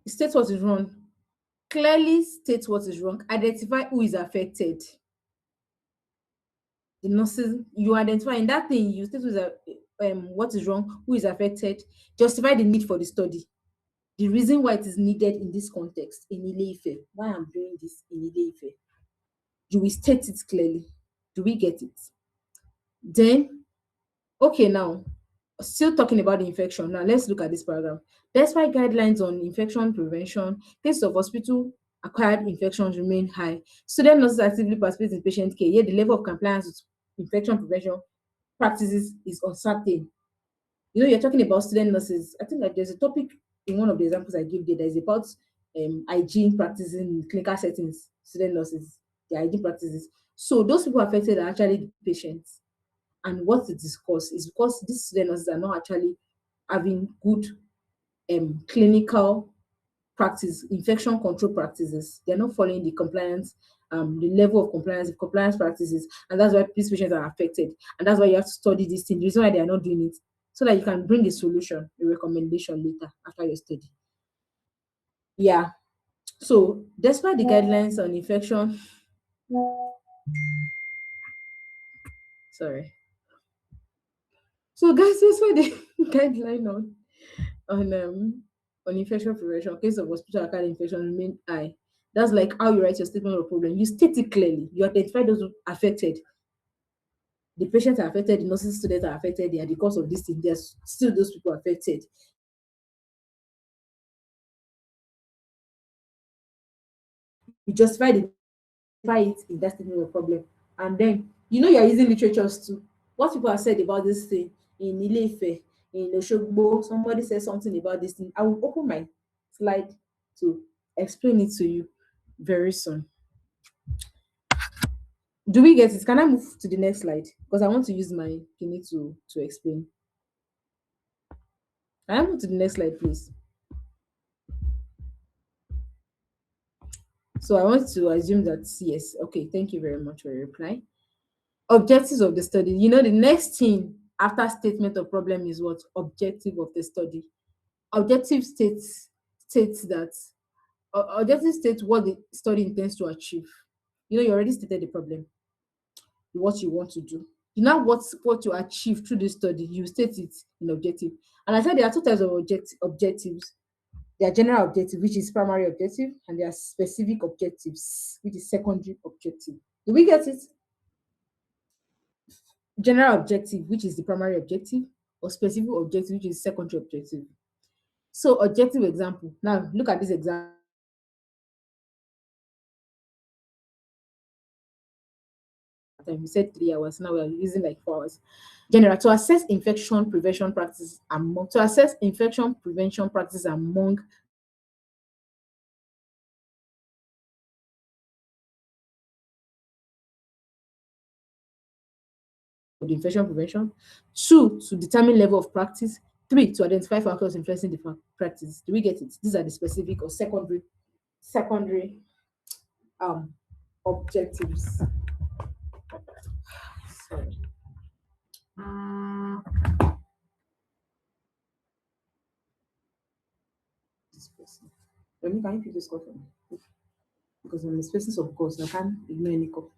State what is wrong. Clearly state what is wrong. Identify who is affected. The nurses, you identify in that thing, you state what is wrong, who is affected, justify the need for the study. The reason why it is needed in this context, in Ile-Ife, why I'm doing this in Ile-Ife. You will state it clearly. Do we get it? Then, okay, now, still talking about the infection. Now, let's look at this paragraph. Despite guidelines on infection prevention, cases of hospital acquired infections remain high. Student nurses actively participate in patient care, yet the level of compliance with infection prevention practices is uncertain. You know, you're talking about student nurses. I think that there's a topic in one of the examples I give there that is about hygiene practices in clinical settings, student nurses, their hygiene practices. So those people affected are actually the patients. And what it discuss is because these student nurses are not actually having good clinical practice, infection control practices. They're not following the compliance, the level of compliance practices, and that's why these patients are affected. And that's why you have to study this thing. The reason why they are not doing it, so that you can bring a solution, a recommendation later after your study. Yeah. So despite the guidelines on infection, sorry. So guys, that's why the guideline on infection prevention, case of hospital acquired infection remain high. That's like how you write your statement of problem. You state it clearly. You identify those who are affected. The patients are affected, the nurses students are affected, they are the cause of this thing. There's still those people affected. You justify it in that statement of problem. And then you know you're using literatures too. What people have said about this thing in Ileife, in Oshogbo, somebody said something about this thing. I will open my slide to explain it to you very soon. Do we get it? Can I move to the next slide? Because I want to use my kidney to explain. Can I move to the next slide, please? So I want to assume that yes. Okay, thank you very much for your reply. Objectives of the study. You know, the next thing after statement of problem is what? Objective of the study. Objective states that objective states what the study intends to achieve. You know, you already stated the problem, what you want to do. You know what you achieve through this study, you state it in objective. And I said there are two types of objectives. There are general objective, which is primary objective, and there are specific objectives, which is secondary objective. Do we get it? General objective, which is the primary objective, or specific objective, which is secondary objective. So objective example. Now look at this example. We said 3 hours. Now we are using like 4 hours. General, to assess infection prevention practices among the infection prevention. 2, to determine level of practice. 3, to identify factors influencing the practice. Do we get it? These are the specific or secondary objectives. Sorry. This person. Let me, can you pick this call for me? Because I'm expecting some calls, I can't ignore any call.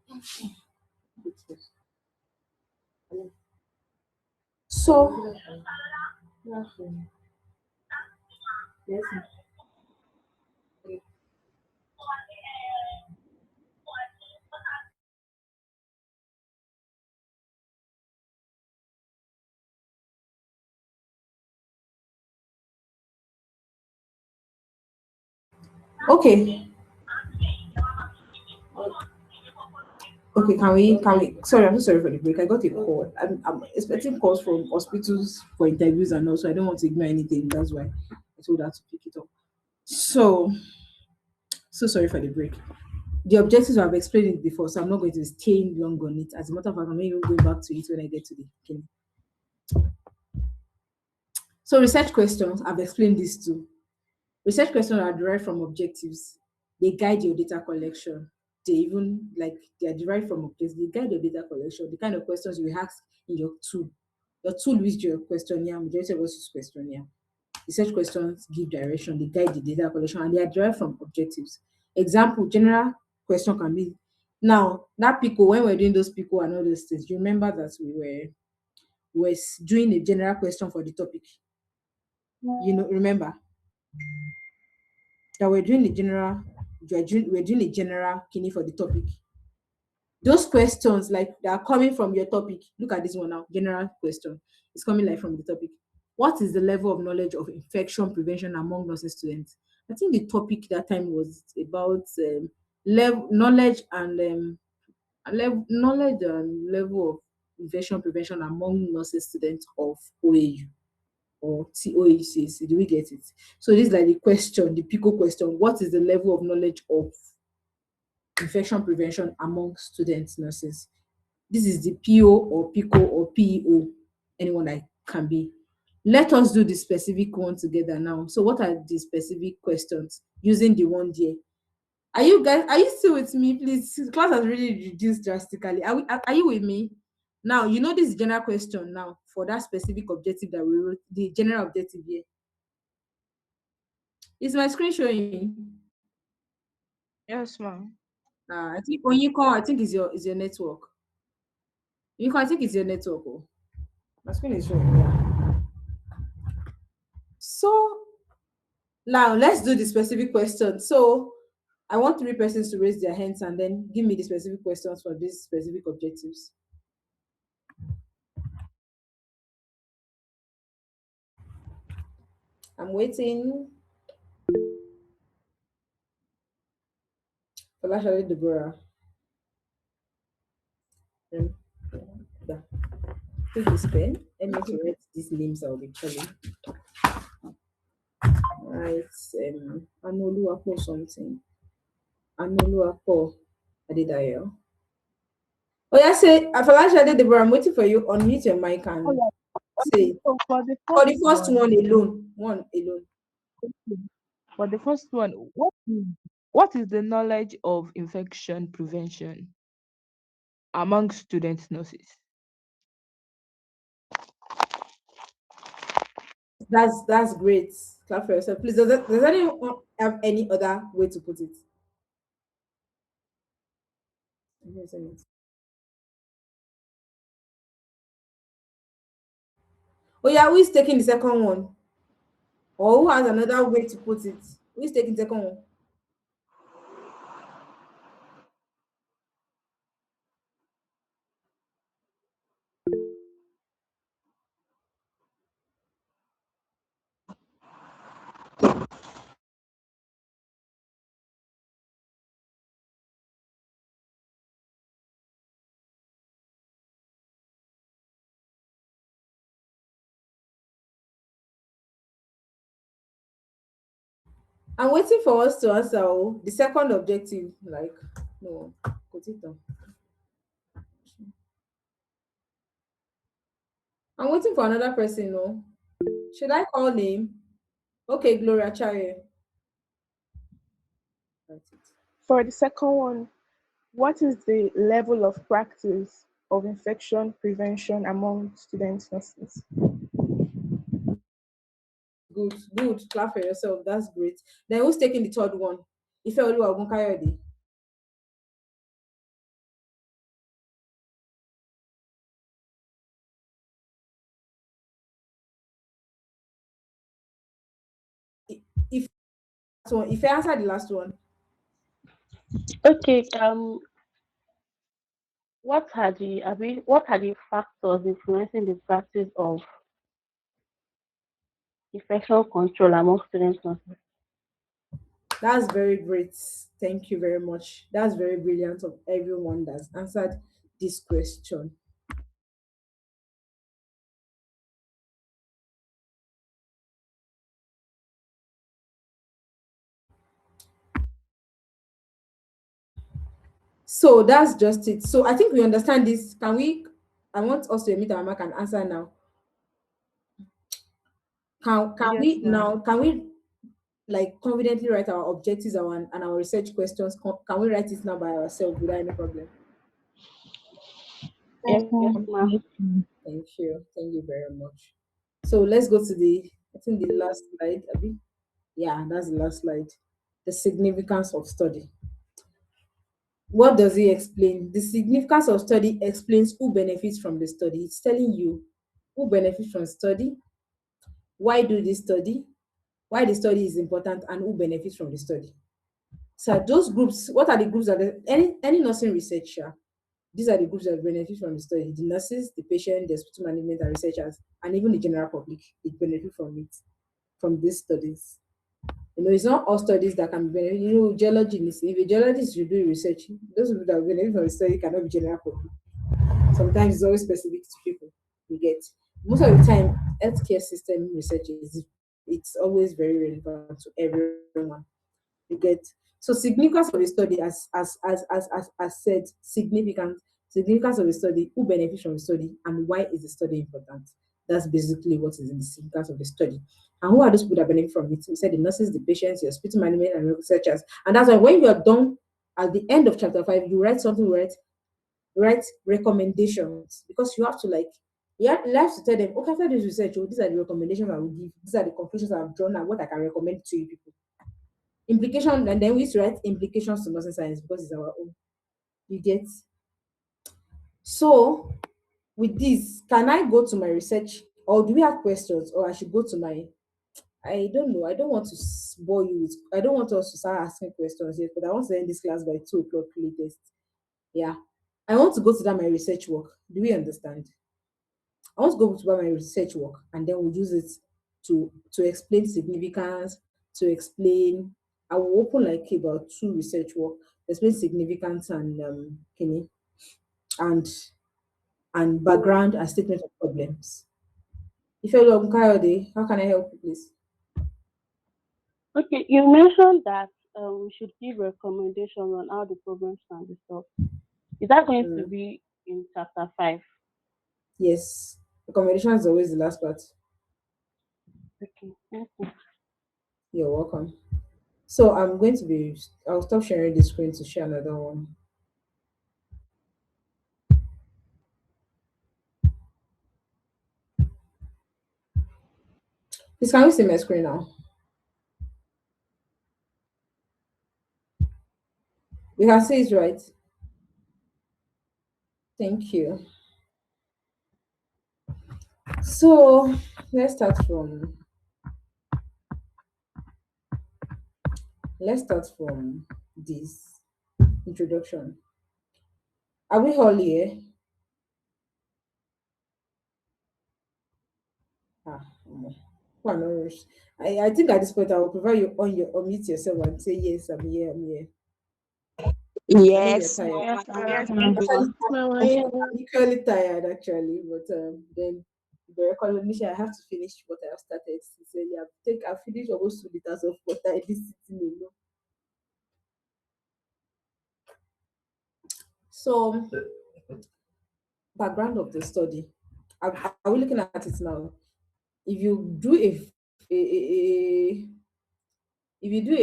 So, yes. Okay. Okay, can we sorry, I'm so sorry for the break. I got a call. I'm expecting calls from hospitals for interviews and also I don't want to ignore anything. That's why I told her to pick it up. So sorry for the break. The objectives I've explained it before, so I'm not going to stay long on it. As a matter of fact, I'm not even going back to it when I get to the beginning. So research questions, I've explained this too. Research questions are derived from objectives. They guide your data collection. They even like they are derived from objectives. They guide your data collection. The kind of questions you ask in your tool. Your tool is your questionnaire. Majority of us use questionnaire. Research questions give direction. They guide the data collection, and they are derived from objectives. Example: general question can be now that PICO when we're doing those PICO and all those things. You remember that we were doing a general question for the topic. You know, remember that we're doing a general kidney for the topic. Those questions like they are coming from your topic. Look at this one now, general question. It's coming like from the topic. What is the level of knowledge of infection prevention among nursing students? I think the topic that time was about knowledge and level of infection prevention among nursing students of OAU or TOECC. Do we get it? So this is like the question, the PICO question. What is the level of knowledge of infection prevention among students nurses? This is the PO or PICO or PEO, anyone that can be. Let us do the specific one together now. So what are the specific questions using the one there? Are you still with me? Please, class has really reduced drastically. Are you with me? Now, you know this general question now for that specific objective that we wrote, the general objective here. Is my screen showing? Yes, ma'am. I think when you call, I think is your network. You can I think it's your network. Oh. My screen is showing, yeah. So now let's do the specific question. So I want 3 persons to raise their hands and then give me the specific questions for these specific objectives. I'm waiting. Falashale Deborah. Yeah. Take this pen. Let me to write these names I'll be calling. Right. Anoluapo something. Anoluapo Adedayo. Oh yeah, say Falashale Deborah, I'm waiting for you. Unmute your mic and say So for the for the first first one alone. One alone. for the first one, what is the knowledge of infection prevention among student nurses? That's great. Clap for yourself. Please, does anyone have any other way to put it? Oh yeah, who is taking the second one? Or who has another way to put it? Who is taking the second one? I'm waiting for us to answer the second objective. Like, no, put it on. I'm waiting for another person. No, should I call name? Okay, Gloria Chaye. That's it. For the second one, what is the level of practice of infection prevention among student nurses? Good. Clap for yourself. That's great. Then who's taking the third one? Ife Oluwa Ogunkayode. If if I answer the last one, Okay, what are the factors influencing the practice of infection control among student nurses? that's very great. Thank you very much. That's very brilliant of everyone that's answered this question. So that's just it. So I think we understand this. Can we? I want us to admit our mark and answer now. Can Yes, we ma'am. now? Can we like confidently write our objectives and our research questions? Can we write it now by ourselves without any problem? Yes, ma'am. Thank you. Thank you very much. So let's go to I think the last slide. Abi? Yeah, that's the last slide. The significance of study. What does it explain? The significance of study explains who benefits from the study. It's telling you who benefits from study, why do this study, why the study is important, and who benefits from the study. So those groups, what are the groups that any nursing researcher? These are the groups that benefit from the study: the nurses, the patient, the hospital management, and researchers, and even the general public. It benefit from it, from these studies. It's not all studies that can be beneficial. Geology is, if a geologist should do research, those people that benefit from the study cannot be general public. Sometimes it's always specific to people. You get, most of the time, healthcare system research is, it's always very relevant to everyone. You get, so significance of the study, as said, significance of the study, who benefits from the study, and why is the study important. That's basically what is in the significance of the study. And who are those people that benefit from it? We said the nurses, the patients, the hospital management, and researchers. And that's why when you are done at the end of chapter 5, you write something, write recommendations, because you have to, like, you have to tell them, okay, after this research, these are the recommendations I will give, these are the conclusions I've drawn, and what I can recommend to you people. Implication, and then we used to write implications to nursing science because it's our own. You get. So with this, can I go to my research, or do we have questions, or I should go to my, I don't know. I don't want to bore you with, I don't want us to start asking questions yet, but I want to end this class by 2 o'clock latest. Yeah. I want to go to that my research work. Do we understand? I want to go to my research work, and then we'll use it to explain significance, to explain. I will open like about 2 research work, explain significance and kini, and background and statement of problems. If you're Kayode, how can I help you, please? Okay, you mentioned that we should give recommendations on how the problems can be solved. Is that going to be in chapter 5? Yes. Recommendation is always the last part. Okay, thank you. You're welcome. So I'll stop sharing the screen to share another one. Please, can you see my screen now? We can see it, right? Thank you. So let's start from this introduction. Are we all here? Omo. Come on, no rush. I think at this point I will prefer you unmute yourself and say yes, I'm here, I'm here. I know you're Yes, tired. Yes, yes, Actually, ma'am. I'm equally tired actually, but then the recognition I have to finish what I have started. Sincerely, I've finished almost 2 liters of water in this sitting alone. So, background of the study. Are we looking at it now? If you do a if you do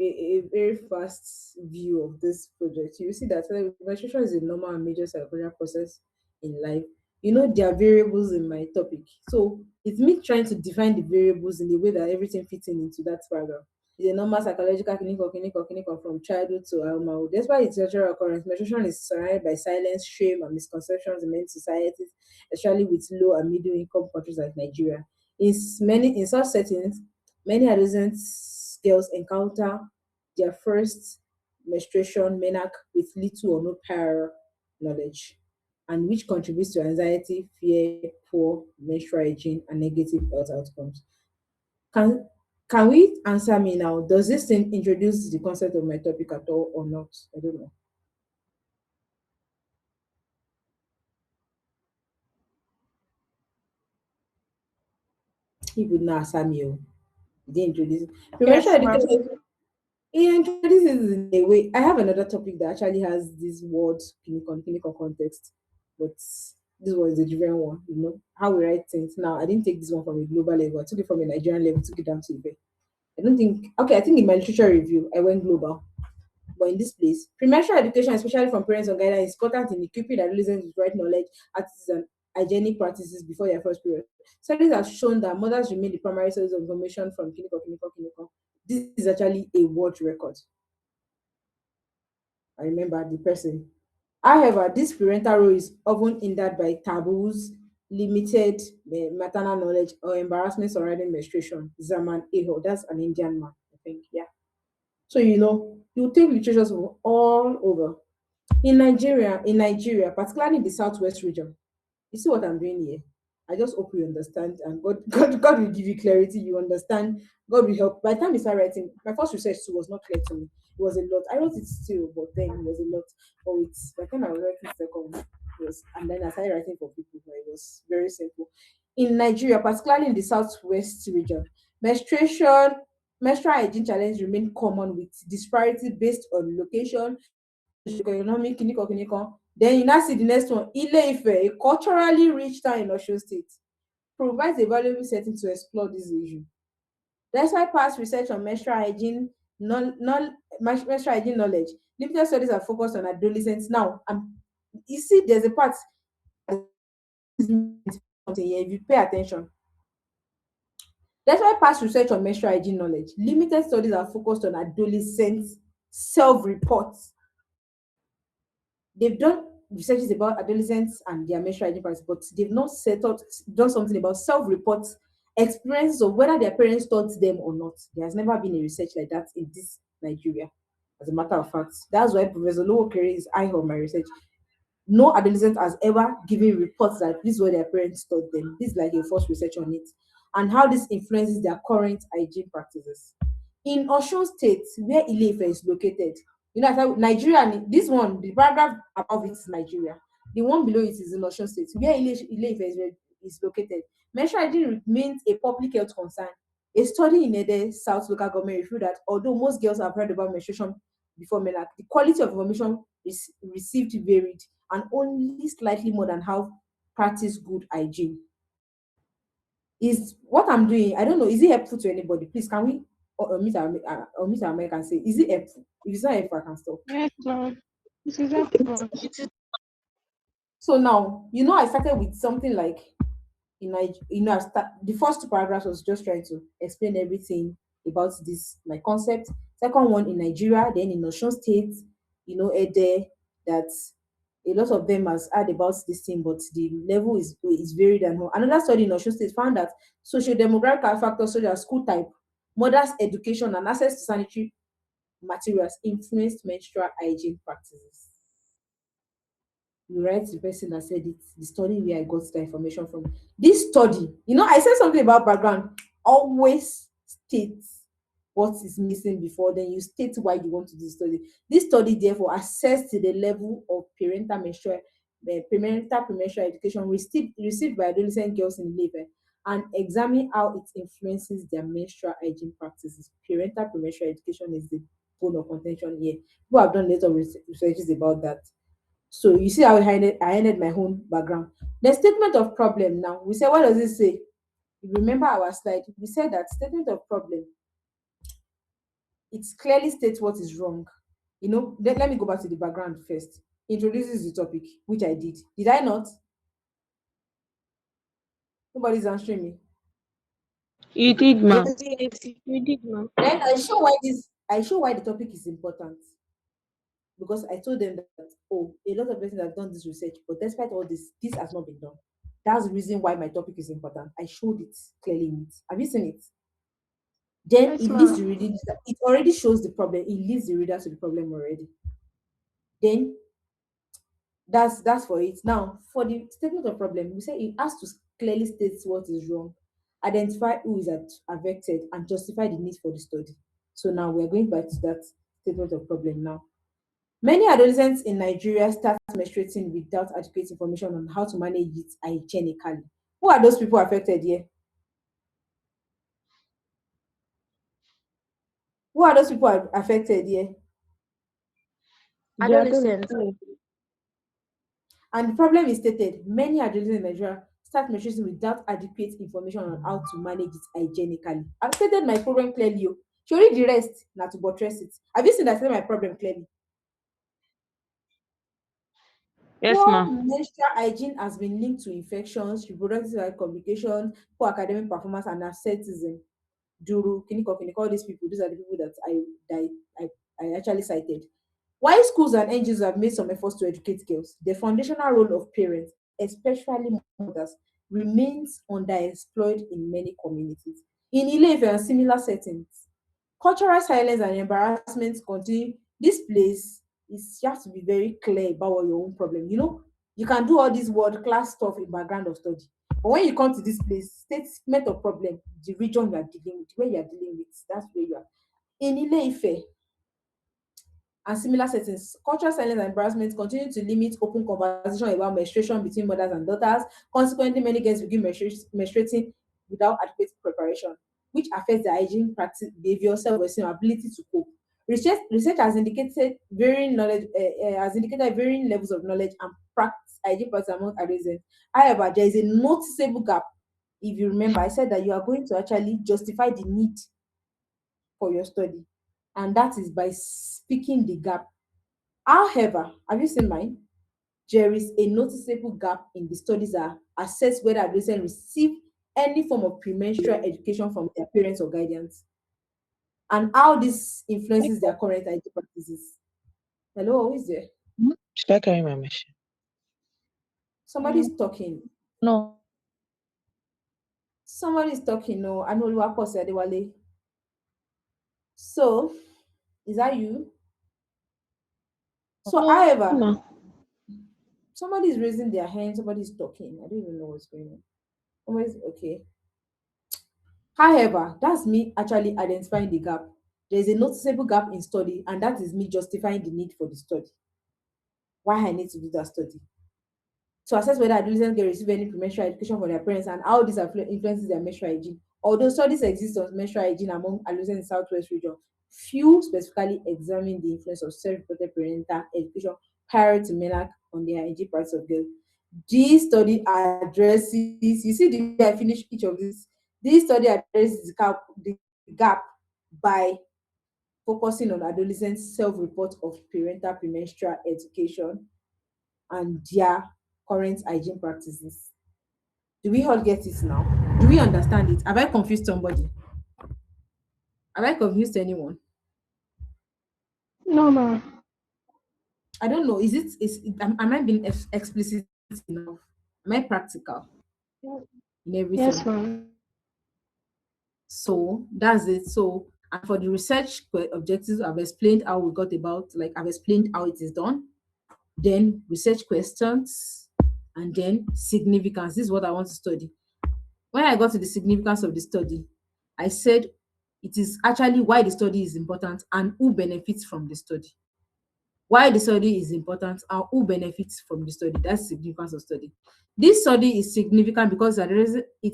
a very fast view of this project, you will see that menstruation is a normal and major psychological process in life. There are variables in my topic. So it's me trying to define the variables in the way that everything fits into that paragraph. It's a normal psychological clinical from childhood to adulthood. Despite its natural occurrence, menstruation is surrounded by silence, shame, and misconceptions in many societies, especially with low and middle income countries like Nigeria. In such settings, many adolescent girls encounter their first menstruation menarche with little or no prior knowledge, and which contributes to anxiety, fear, poor menstrual hygiene, and negative health outcomes. Can can we answer me now? Does this thing introduce the concept of my topic at all or not? I don't know. He would not answer me. Oh. He didn't introduce it. Prevention Yes, ma'am. education. He introduces it in a way. I have another topic that actually has this word clinical context, but this one is a different one. How we write things. Now, I didn't take this one from a global level. I took it from a Nigerian level, took it down to a. I don't think. Okay, I think in my literature review, I went global. But in this place, premenstrual education, especially from parents or guidance, is important in equipping adolescents with right knowledge, attitudes, and hygienic practices before their first period. Studies have shown that mothers remain the primary source of information from clinical. This is actually a world record. I remember the person. However, this parental role is often hindered by taboos, limited maternal knowledge, or embarrassment surrounding menstruation. Zaman Eho, that's an Indian man, I think. Yeah. So you take literatures from all over. In Nigeria, particularly in the southwest region, you see what I'm doing here. I just hope you understand, and God will give you clarity. You understand God will help. By the time I started writing, my first research too was not clear to me. It was a lot. I wrote it still, but then it was a lot. But it's by the time I was writing second, it was, and then I started writing for people, but it was very simple. In Nigeria, particularly in the southwest region, menstruation, menstrual hygiene challenge remain common with disparity based on location, economic, kiniko, kiniko. Then you now see the next one, Ile-Ife, a culturally rich town in Osun State, provides a valuable setting to explore this issue. That's why past research on menstrual hygiene knowledge, limited studies are focused on adolescents. Now, you see, there's a part something here if you pay attention. That's why past research on menstrual hygiene knowledge, limited studies are focused on adolescents' self-reports. They've done researches about adolescents and their menstrual hygiene practice, but they've not done something about self-reports, experiences of whether their parents taught them or not. There has never been a research like that in this Nigeria. As a matter of fact, that's why Professor Lowo Kere is high on my research. No adolescent has ever given reports that this is what their parents taught them. This is like a first research on it, and how this influences their current hygiene practices. In Osun State, where Ile-Ife is located, you know, I thought Nigeria, and this one, the paragraph above it is Nigeria. The one below it is in Osun State, where Ile-Ife is located. Menstrual hygiene remains a public health concern. A study in Ede South local government revealed that although most girls have heard about menstruation before menarche, the quality of information received varied and only slightly more than how practice good hygiene. Is what I'm doing, I don't know, is it helpful to anybody? Please, can we omit our mic and say, is it helpful? If it's not helpful, I can stop. Yes, ma'am. This is helpful. So now, you know, I started with something like, the first two paragraphs was just trying to explain everything about this, my concept. Second one in Nigeria, then in Osun State, you know, Ede, that a lot of them has heard about this thing, but the level is varied and more. Another study in Osun State found that socio-demographic factors such as school type, mother's education, and access to sanitary materials influenced menstrual hygiene practices. You write the person that said it, the study where I got the information from. This study, you know, I said something about background. Always state what is missing before then you state why you want to do the study. This study therefore assessed the level of parental premenstrual education received by adolescent girls in labor and examine how it influences their menstrual hygiene practices. Parental premenstrual education is the bone of contention here. People have done a lot of researches about that. So you see how I ended my own background. The statement of problem now. We said, what does it say? You remember our slide? We said that statement of problem, it clearly states what is wrong. You know, let me go back to the background first. Introduces the topic, which I did. Did I not? Nobody's answering me. You did, ma'am. You did, ma'am. Then I show why the topic is important. Because I told them that, oh, a lot of persons have done this research, but despite all this has not been done. That's the reason why my topic is important. I showed it clearly in it. Have you seen it? Then Yes, it leads ma'am. the reader, it already shows the problem, it leads the reader to the problem already. Then that's for it. Now, for the statement of problem, we say it has to clearly state what is wrong, identify who is affected, and justify the need for the study. So now we're going back to that statement of problem now. Many adolescents in Nigeria start menstruating without adequate information on how to manage it hygienically. Who are those people affected here? Who are those people affected here? The adolescent. And the problem is stated, many adolescents in Nigeria start menstruating without adequate information on how to manage it hygienically. I've stated my problem clearly. Should read the rest, not to buttress it. Have you seen that I said my problem clearly? Yes, Poor ma'am. menstrual hygiene has been linked to infections, reproductive health complications, poor academic performance, and asceticism. Duru, Kiniko, all these people, these are the people that I actually cited. While schools and NGOs have made some efforts to educate girls, the foundational role of parents, especially mothers, remains underexplored in many communities. In Ile-Ife and similar settings, cultural silence and embarrassment continue. This place is, you have to be very clear about what your own problem. You know, you can do all this world class stuff in background of study. But when you come to this place, statement of problem, the region you are dealing with, where you are dealing with, that's where you are. In Ile-Ife and similar settings, cultural silence and embarrassment continue to limit open conversation about menstruation between mothers and daughters. Consequently, many girls begin menstruating without adequate preparation, which affects their hygiene practice, behavior, self-esteem, ability to cope. Research has indicated varying levels of knowledge and practice hygiene practice among adolescents. However, there is a noticeable gap. If you remember, I said that you are going to actually justify the need for your study, and that is by speaking the gap. However, have you seen mine? There is a noticeable gap in the studies that assess whether adolescents receive any form of premenstrual education from their parents or guardians, and how this influences their current hygiene practices. Hello, who is there? Should I carry my machine? Somebody is talking. No. Somebody is talking. No, I know Luwapose Adewale. So, is that you? So, however, somebody is raising their hand, somebody is talking. I don't even know what's going on. Somebody's okay. However, that's me actually identifying the gap. There is a noticeable gap in study, and that is me justifying the need for the study. Why I need to do that study. To assess whether adolescents can receive any premenstrual education from their parents and how this influences their menstrual hygiene. Although studies exist on menstrual hygiene among adolescents in the Southwest region, few specifically examine the influence of self-reported parental education prior to MENAC on their hygiene practice of girls. This study addresses, you see the way I finish each of these. This study addresses the gap by focusing on adolescents' self-report of parental premenstrual education and their current hygiene practices. Do we all get it now? Do we understand it? Have I confused somebody? Have I confused anyone? No, ma. I don't know. Am I being explicit enough? Am I practical in Yes, everything? ma'am. So that's it. So, and for the research objectives, I've explained how we got about, like I've explained how it is done, then research questions, and then significance. This is what I want to study. When I got to the significance of the study, I said it is actually why the study is important and who benefits from the study. Why the study is important and who benefits from the study. That's the significance of study. This study is significant because it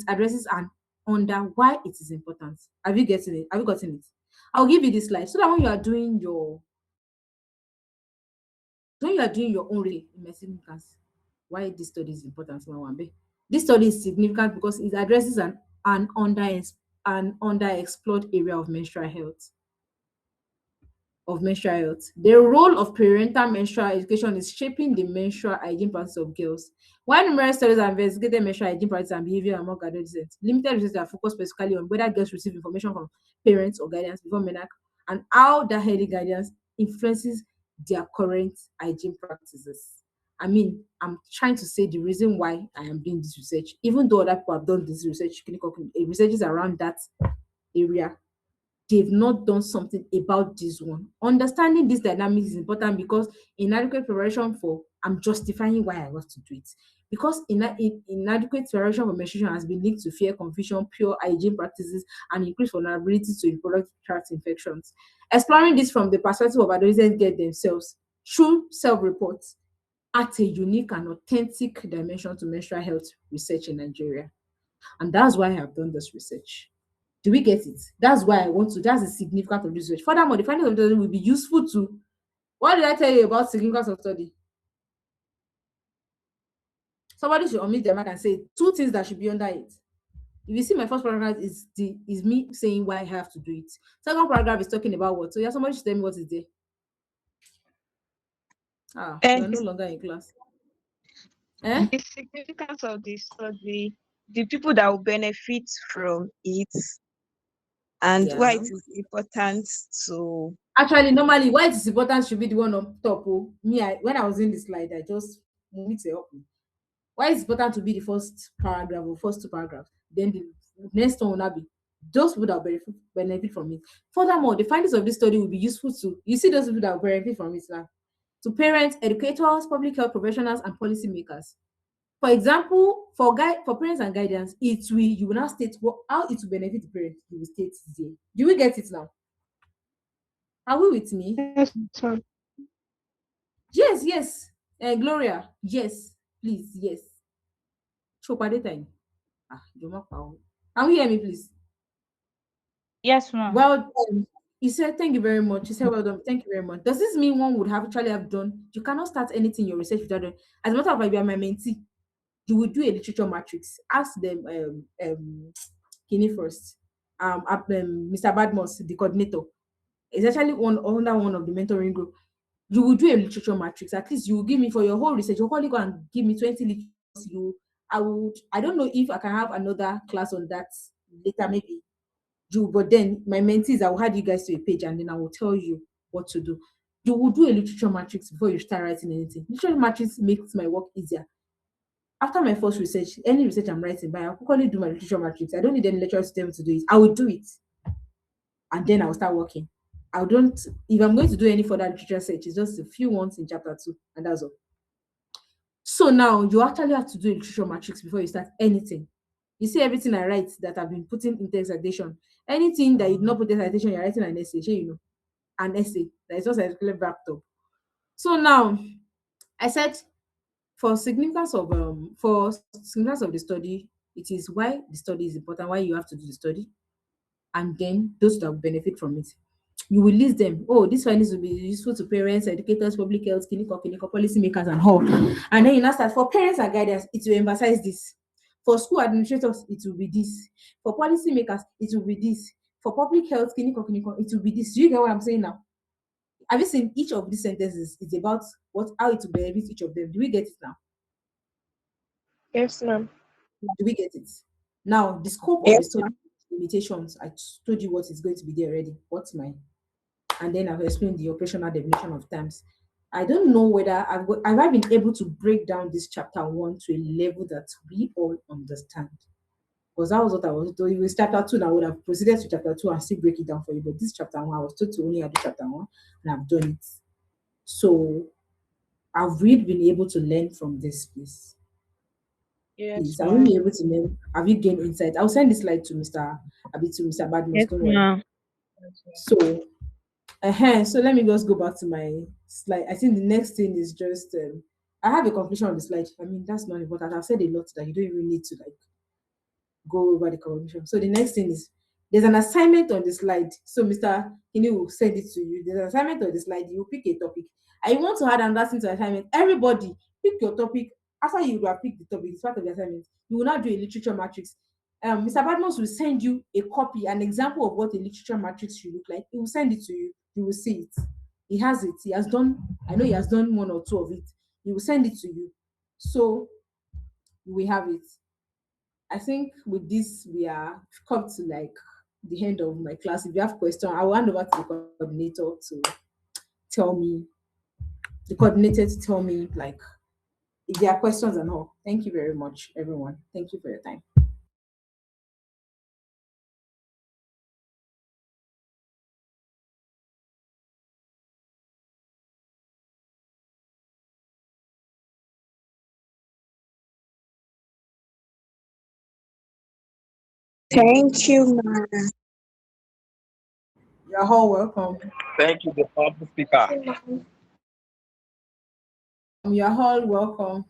addresses an under why it is important. Have you gotten it? Have you gotten it? I'll give you this slide so that when you are doing your own significance, why this study is important, this study is significant because it addresses an underexplored area of menstrual health. The role of parental menstrual education is shaping the menstrual hygiene practice of girls. While numerous studies have investigated menstrual hygiene practice and behavior among adolescents, limited research are focused specifically on whether girls receive information from parents or guidance before MENAC and how that early guidance influences their current hygiene practices. I mean, I'm trying to say the reason why I am doing this research, even though other people have done this research, clinical researches around that area, they've not done something about this one. Understanding this dynamic is important because inadequate preparation for, I'm justifying why I want to do it. Because inadequate preparation for menstruation has been linked to fear, confusion, poor hygiene practices, and increased vulnerability to reproductive tract infections. Exploring this from the perspective of adolescents get themselves through self-reports adds a unique and authentic dimension to menstrual health research in Nigeria. And that's why I have done this research. Do we get it? That's why I want to. That's the significance of this research. Furthermore, the findings of the study will be useful to. What did I tell you about significance of study? Somebody should unmute their mic and say two things that should be under it. If you see my first paragraph is me saying why I have to do it. Second paragraph is talking about what. So yeah, somebody should tell me what is there. We are no longer in class. The significance of the study, the people that will benefit from it, and why it is important to. Actually, normally, why it is important should be the one on top. Oh, when I was in the slide, I just need to help me. Why it's important to be the first paragraph or first two paragraphs, then the next one will not be those people that will benefit from it. Furthermore, the findings of this study will be useful to, you see those people that will benefit from it now, to parents, educators, public health professionals, and policymakers. For example, for parents and guidance, you will now state how it will benefit the parent. You will state there. Do we get it now? Are we with me? Yes, ma'am. Yes, yes. Gloria, yes, please, yes. Chopade time. Joma Pao. Can we hear me, please? Yes, ma'am. Well done. He said, thank you very much. He said, well done. Thank you very much. Does this mean one would have actually have done? You cannot start anything in your research without doing. As a matter of fact, if you are my mentee, you will do a literature matrix. Ask them, Kini first. Mr. Badmos, the coordinator, is actually under one of the mentoring group. You will do a literature matrix. At least you will give me for your whole research. You'll probably go and give me 20 literatures. I don't know if I can have another class on that later, maybe but then my mentees, I will add you guys to a page and then I will tell you what to do. You will do a literature matrix before you start writing anything. Literature matrix makes my work easier. After my first research, any research I'm writing, but I'll quickly do my literature matrix. I don't need any lecturers to tell me to do it. I will do it. And then I'll start working. I don't, if I'm going to do any further literature search, it's just a few ones in chapter 2, and that's all. So now you actually have to do a literature matrix before you start anything. You see everything I write that I've been putting in text citation. Anything that you did not put in citation, you're writing an essay. Sure, you know, an essay that is just a wrapped up. So now I said for significance of the study, it is why the study is important, why you have to do the study, and then those that will benefit from it. You will list them. Oh, this findings will be useful to parents, educators, public health, clinical policy makers, and all. And then you now start for parents and guidance, it will emphasize this. For school administrators, it will be this. For policy makers, it will be this. For public health, clinical, it will be this. Do you get what I'm saying now? Have you seen each of these sentences? It's about how it will benefit each of them. Do we get it now? Yes, ma'am. Do we get it? Now, the scope of the Yes, study ma'am. limitations, I told you what is going to be there already. What's mine? And then I've explained the operational definition of terms. I don't know whether have I been able to break down this chapter 1 to a level that we all understand. Because that was what I was doing with chapter 2, and I would have proceeded to chapter 2 and still break it down for you. But this chapter 1, I was told to only have chapter 1, and I've done it. So I've really been able to learn from this, please. Yes, Please, I will ma'am. be able to learn. Have you gained insight? I'll send this slide to Mr. Badmus. Yes, Don't worry. ma'am. So so let me just go back to my slide. I think the next thing is just I have a conclusion on the slide. I mean, that's not important. I've said a lot that you don't even need to like go over the conclusion. So the next thing is there's an assignment on the slide. So Mr. Kini will send it to you. There's an assignment on the slide. You pick a topic. I want to add another thing to the assignment. Everybody pick your topic. After you have picked the topic, it's part of the assignment. You will now do a literature matrix. Mr. Badmos will send you a copy, an example of what a literature matrix should look like. He will send it to you. You will see it. He has it. He has done, I know he has done one or two of it. He will send it to you. So we have it. I think with this, we are come to like the end of my class. If you have questions, I will hand over to the coordinator to tell me, the coordinator to tell me like if there are questions and all. Thank you very much, everyone. Thank you for your time. Thank you, ma'am. You're all welcome. Thank you, the public speaker. You're all welcome.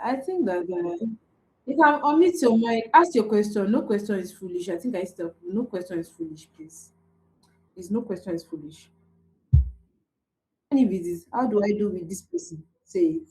I think that you can omit your mind. Ask your question. No question is foolish. I think I stopped. No question is foolish, please. Is no question is foolish. And if it is, how do I do with this person? Say it.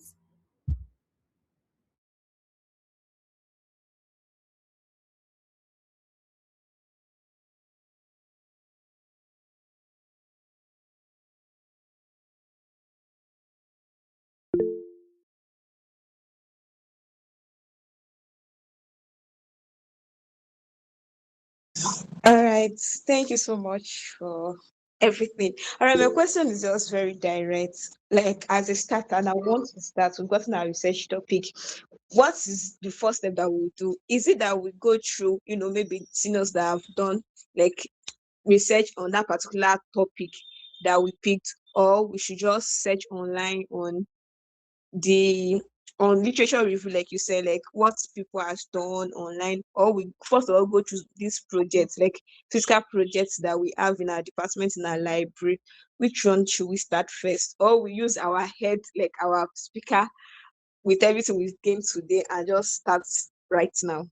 All right. Thank you so much for everything. All right. My question is just very direct. Like, as a starter, and I want to start, we've gotten our research topic. What is the first step that we'll do? Is it that we go through, maybe seniors that have done like research on that particular topic that we picked, or we should just search online the on literature review, like you said, like what people has done online, or we first of all go through these projects, like physical projects that we have in our department, in our library. Which one should we start first? Or we use our head, like our speaker, with everything we've gained today, and just start right now?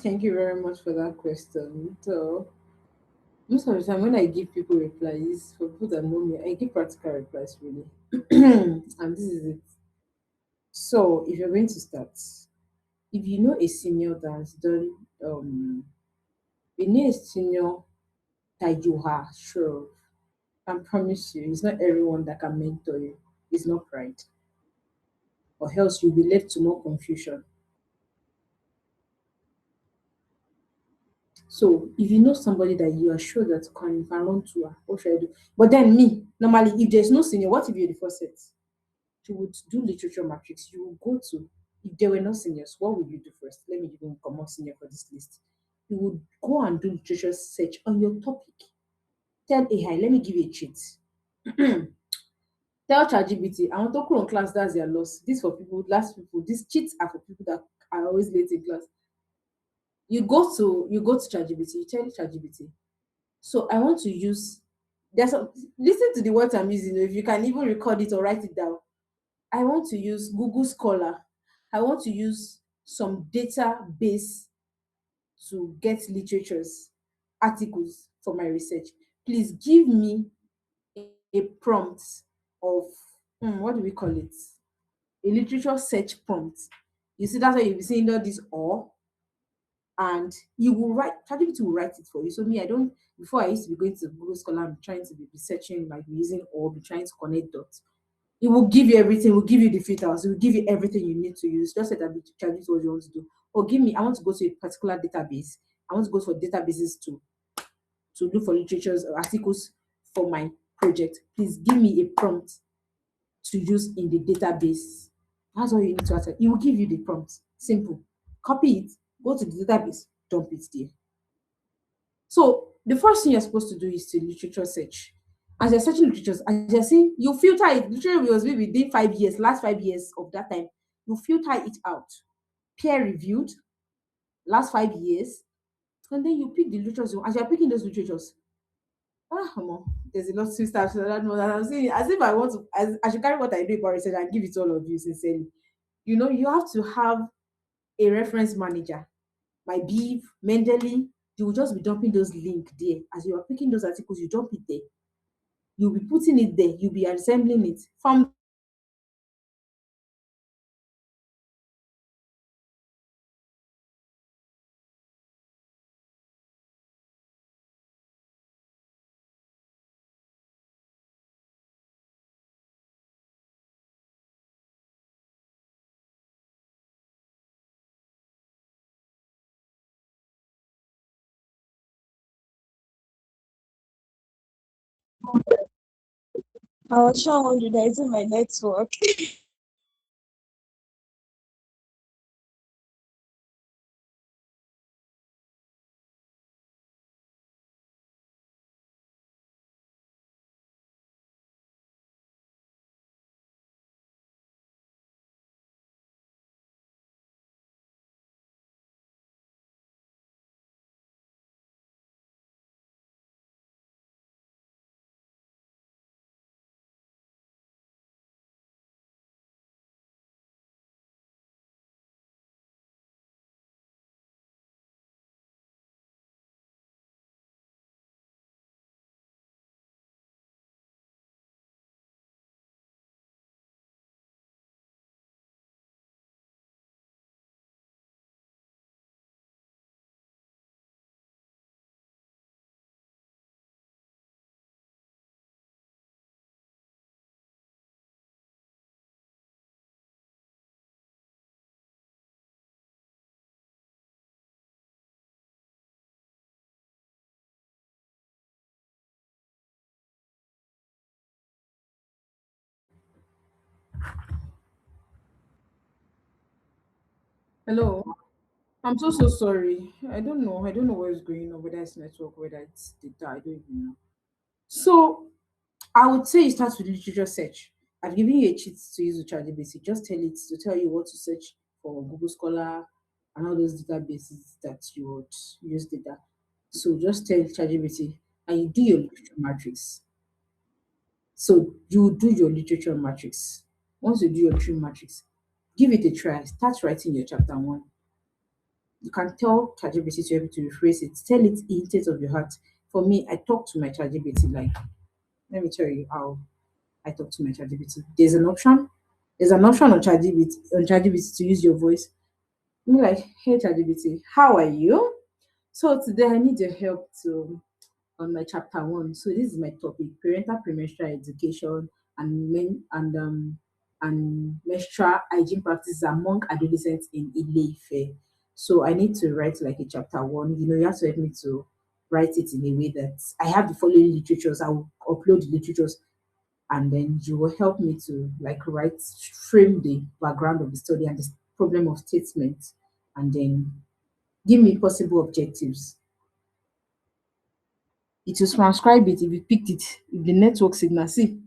Thank you very much for that question. So most of the time when I give people replies, for people that know me, I give practical replies really. And this is it. So if you're going to start, if you know a senior that has done you know a senior that you are sure of, I promise you, it's not everyone that can mentor you. It's not pride. Or else you'll be left to more confusion. So if you know somebody that you are sure that can run to, what should I do? But then me, normally, if there's no senior, what if you're the first set? You would do literature matrix. You will go to, if there were no seniors, what would you do first? Let me even come out senior for this list. You would go and do literature search on your topic. Tell AI, let me give you a cheat. Tell ChatGPT, I want to call on class, that's their loss. This for people, last people, these cheats are for people that are always late in class. You go to ChatGPT, you tell ChatGPT. So I want to use there's some listen to the words I'm using. If you can even record it or write it down. I want to use Google Scholar. I want to use some database to get literatures, articles for my research. Please give me a prompt of what do we call it? A literature search prompt. You see, that's why you'll be seeing all this or and you will write ChatGPT will write it for you. So me, I don't before I used to be going to Google Scholar and trying to be researching, like using or be trying to connect dots. It will give you everything, it will give you the filters, it will give you everything you need to use. Just say that ChatGPT what you want to do. Or give me, I want to go to a particular database. I want to go for databases to look for literatures or articles for my project. Please give me a prompt to use in the database. That's all you need to answer. It will give you the prompt. Simple. Copy it, go to the database, dump it there. So the first thing you're supposed to do is to literature search. As you're searching literatures, as you're seeing, you filter it. Literature was maybe within 5 years, last 5 years of that time. You filter it out. Peer reviewed, last 5 years, and then you pick the literatures. As you're picking those literatures, come on, there's a lot of stuff that I know that I'm saying. As if I want to, as I should carry what I do about research and give it to all of you sincerely. You have to have a reference manager. My Beef, Mendeley, you will just be dumping those links there. As you are picking those articles, you dump it there. You'll be putting it there. You'll be assembling it. From I was sure wondering that is my network. Hello. I'm so sorry. I don't know. I don't know what is going on, whether it's network, whether it's data. I don't even know. So I would say you start with literature search. I've given you a cheat to use with ChatGPT. Just tell it to tell you what to search for Google Scholar and all those databases that you would use data. So just tell ChatGPT and you do your literature matrix. So you do your literature matrix. Once you do your literature matrix, give it a try. Start writing your chapter one. You can tell ChatGPT to be able to rephrase it. Tell it intent of your heart. For me, I talk to my ChatGPT like, let me tell you how I talk to my ChatGPT. There's an option. There's an option on ChatGPT to use your voice. I'm like, hey ChatGPT, how are you? So today I need your help to on my chapter one. So this is my topic: parental premenstrual education and menstrual hygiene practices among adolescents in Ile-Ife. So I need to write like a chapter one. You know, you have to help me to write it in a way that I have the following literatures. I will upload the literatures and then you will help me to like write frame the background of the study and the problem of statement and then give me possible objectives. It will transcribe it if you picked it, if the network signal. See,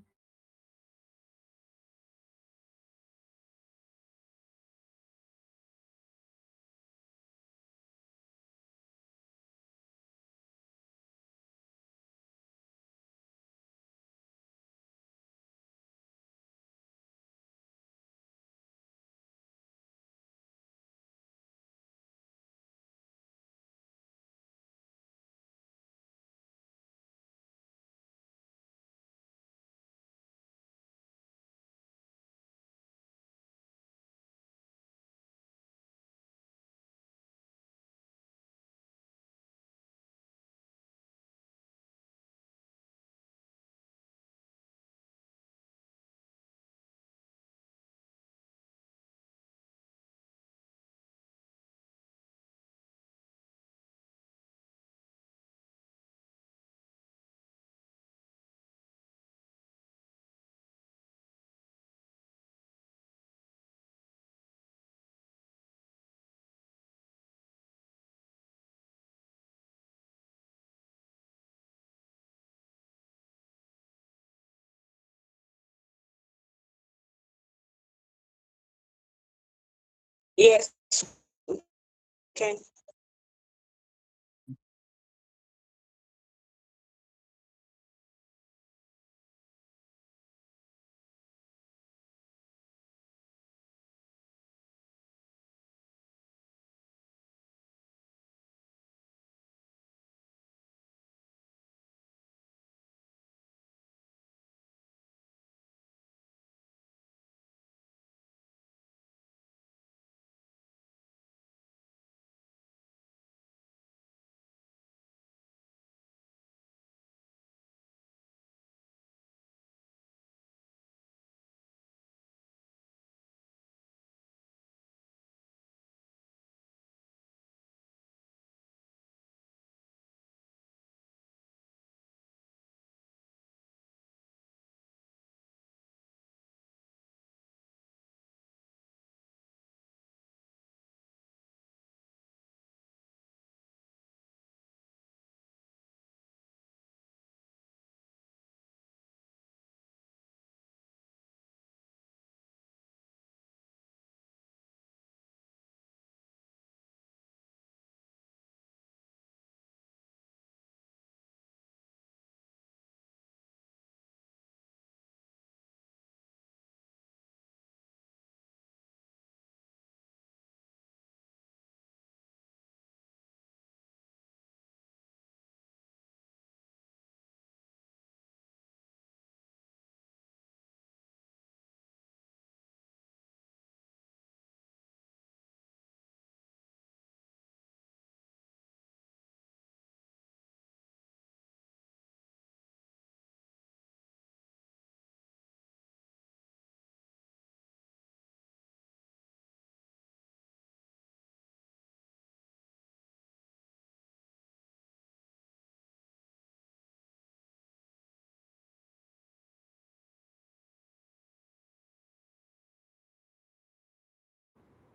Yes, okay.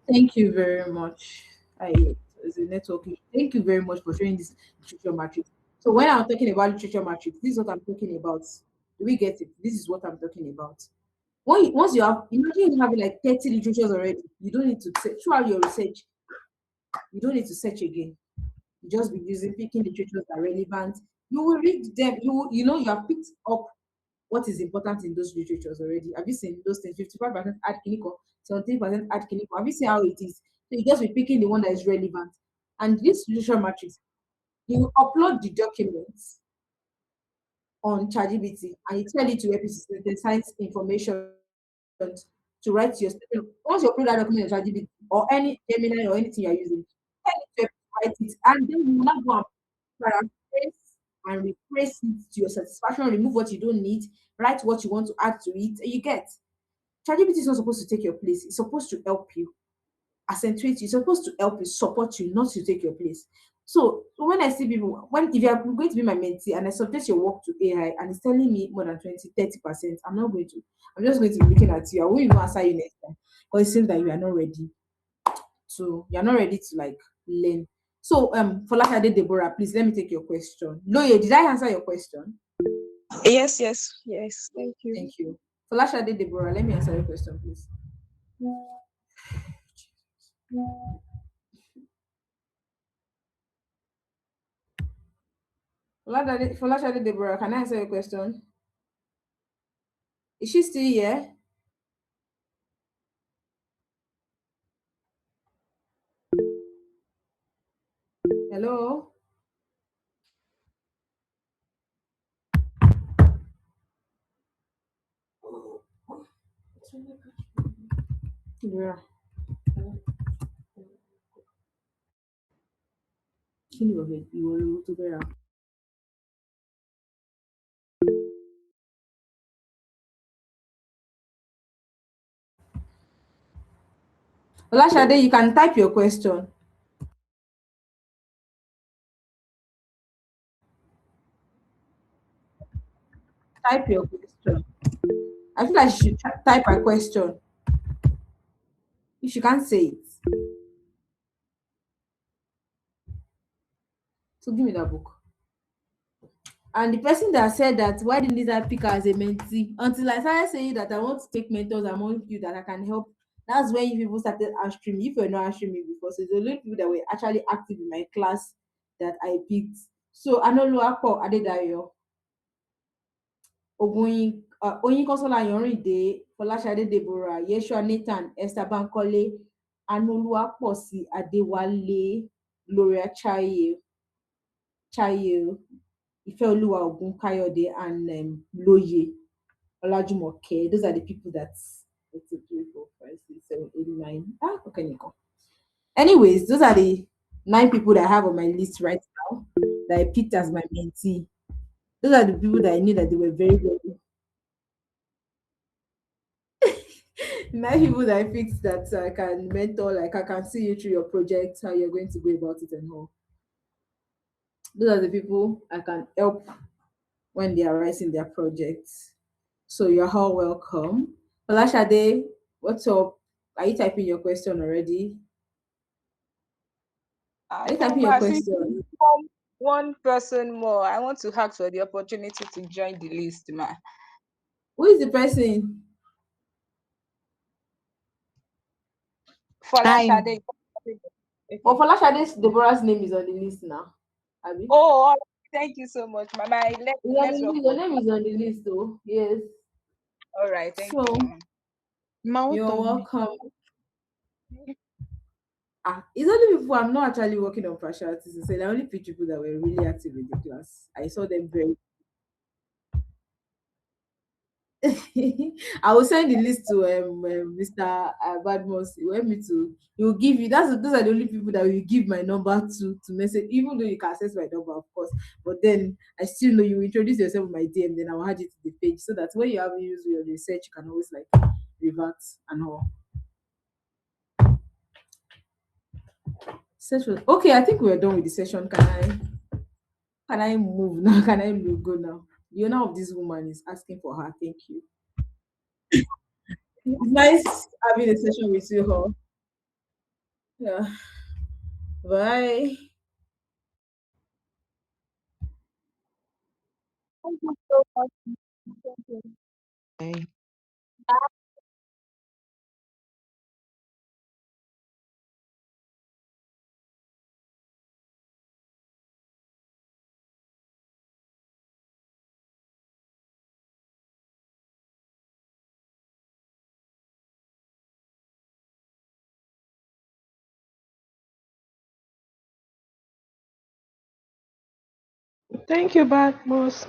Thank you very much. As a networking, thank you very much for sharing this literature matrix. So when I'm talking about literature matrix, this is what I'm talking about. Do we get it? This is what I'm talking about. Once you have, imagine you have like 30 literatures already. You don't need to throughout your research. You don't need to search again. You just be using picking literatures that are relevant. You will read them. You have picked up what is important in those literatures already. Have you seen those things? 55% add clinical, 17% add clinical. Have you seen how it is? So you just be picking the one that is relevant. And this literature matrix, you upload the documents on ChatGPT and you tell it to synthesize information to write your statement. Once you upload that document on ChatGPT or any Gemini or anything you're using, tell it to write it, and then you will not go and paraphrase and replace it to your satisfaction, remove what you don't need, write what you want to add to it, and you get. ChatGPT is not supposed to take your place. It's supposed to help you, accentuate you. It's supposed to help you, support you, not to take your place. So when I see people, if you are going to be my mentee and I subject your work to AI and it's telling me more than 20, 30%, I'm not going to. I'm just going to be looking at you. I won't even answer you next time because it seems that you are not ready. So you're not ready to like learn. So Folashade Deborah, please let me take your question. Loye, did I answer your question? Yes, yes, yes. Thank you. Thank you. Folashade Deborah, let me answer your question, please. Folashade Deborah, can I answer your question? Is she still here? Hello? Yeah. Kí ni ìwọ ló tó bẹ́ẹ̀ rà? Folashade, you can type your question. Type your question. I feel like she should type her question. If she can't say it. So give me that book. And the person that said that, why didn't I pick her as a mentee? Until I started saying that I want to take mentors among you that I can help. That's when you people started answering me. If you're not answering me before, so the only people that were actually active in my class that I picked. So Omolola Okeagbo, Oyinkansola Yanrinde, Folashade Deborah, Yeshua Nathan, Esther Bankole, Anoluwaposi Adewale, Gloria Chaye, Ifeoluwa Ogunkayode, and Loye Olajumoke. Those are the people that 1, 2, 3, 4, 5, 6, 7, 8, 9. Okay, Nico. Anyways, those are the 9 people that I have on my list right now that I picked as my mentee. Those are the people that I knew that they were very, very 9 people that I picked that I can mentor, like I can see you through your project, how you're going to go about it and all. Those are the people I can help when they are writing their projects. So you're all welcome. Folashade, what's up? Are you typing your question already? Are you typing your question? One person more. I want to ask for the opportunity to join the list, ma. Who is the person? Folashade. Oh, Folashade Deborah's name is on the list now. Abi? Oh, thank you so much, Mama. Your name is on the list, though. Yes. All right, thank So, you. you're welcome. It's only people I'm not actually working on partialities. So there are only people that were really active in the class. I saw them very. I will send the list to Mr. Badmos. He want me to. He will give you. Those are the only people that will give my number to message. Even though you can access my number, of course. But then I still know you introduce yourself with my DM. Then I will add it to the page so that when you have used your research, you can always like revert and all. Session. Okay, I think we're done with the session. Can I move now? Can I go now? The owner of this woman is asking for her. Thank you. It's nice having a session with you all. Yeah. Bye. Thank you so much. Thank you. Bye. Thank you back, boss.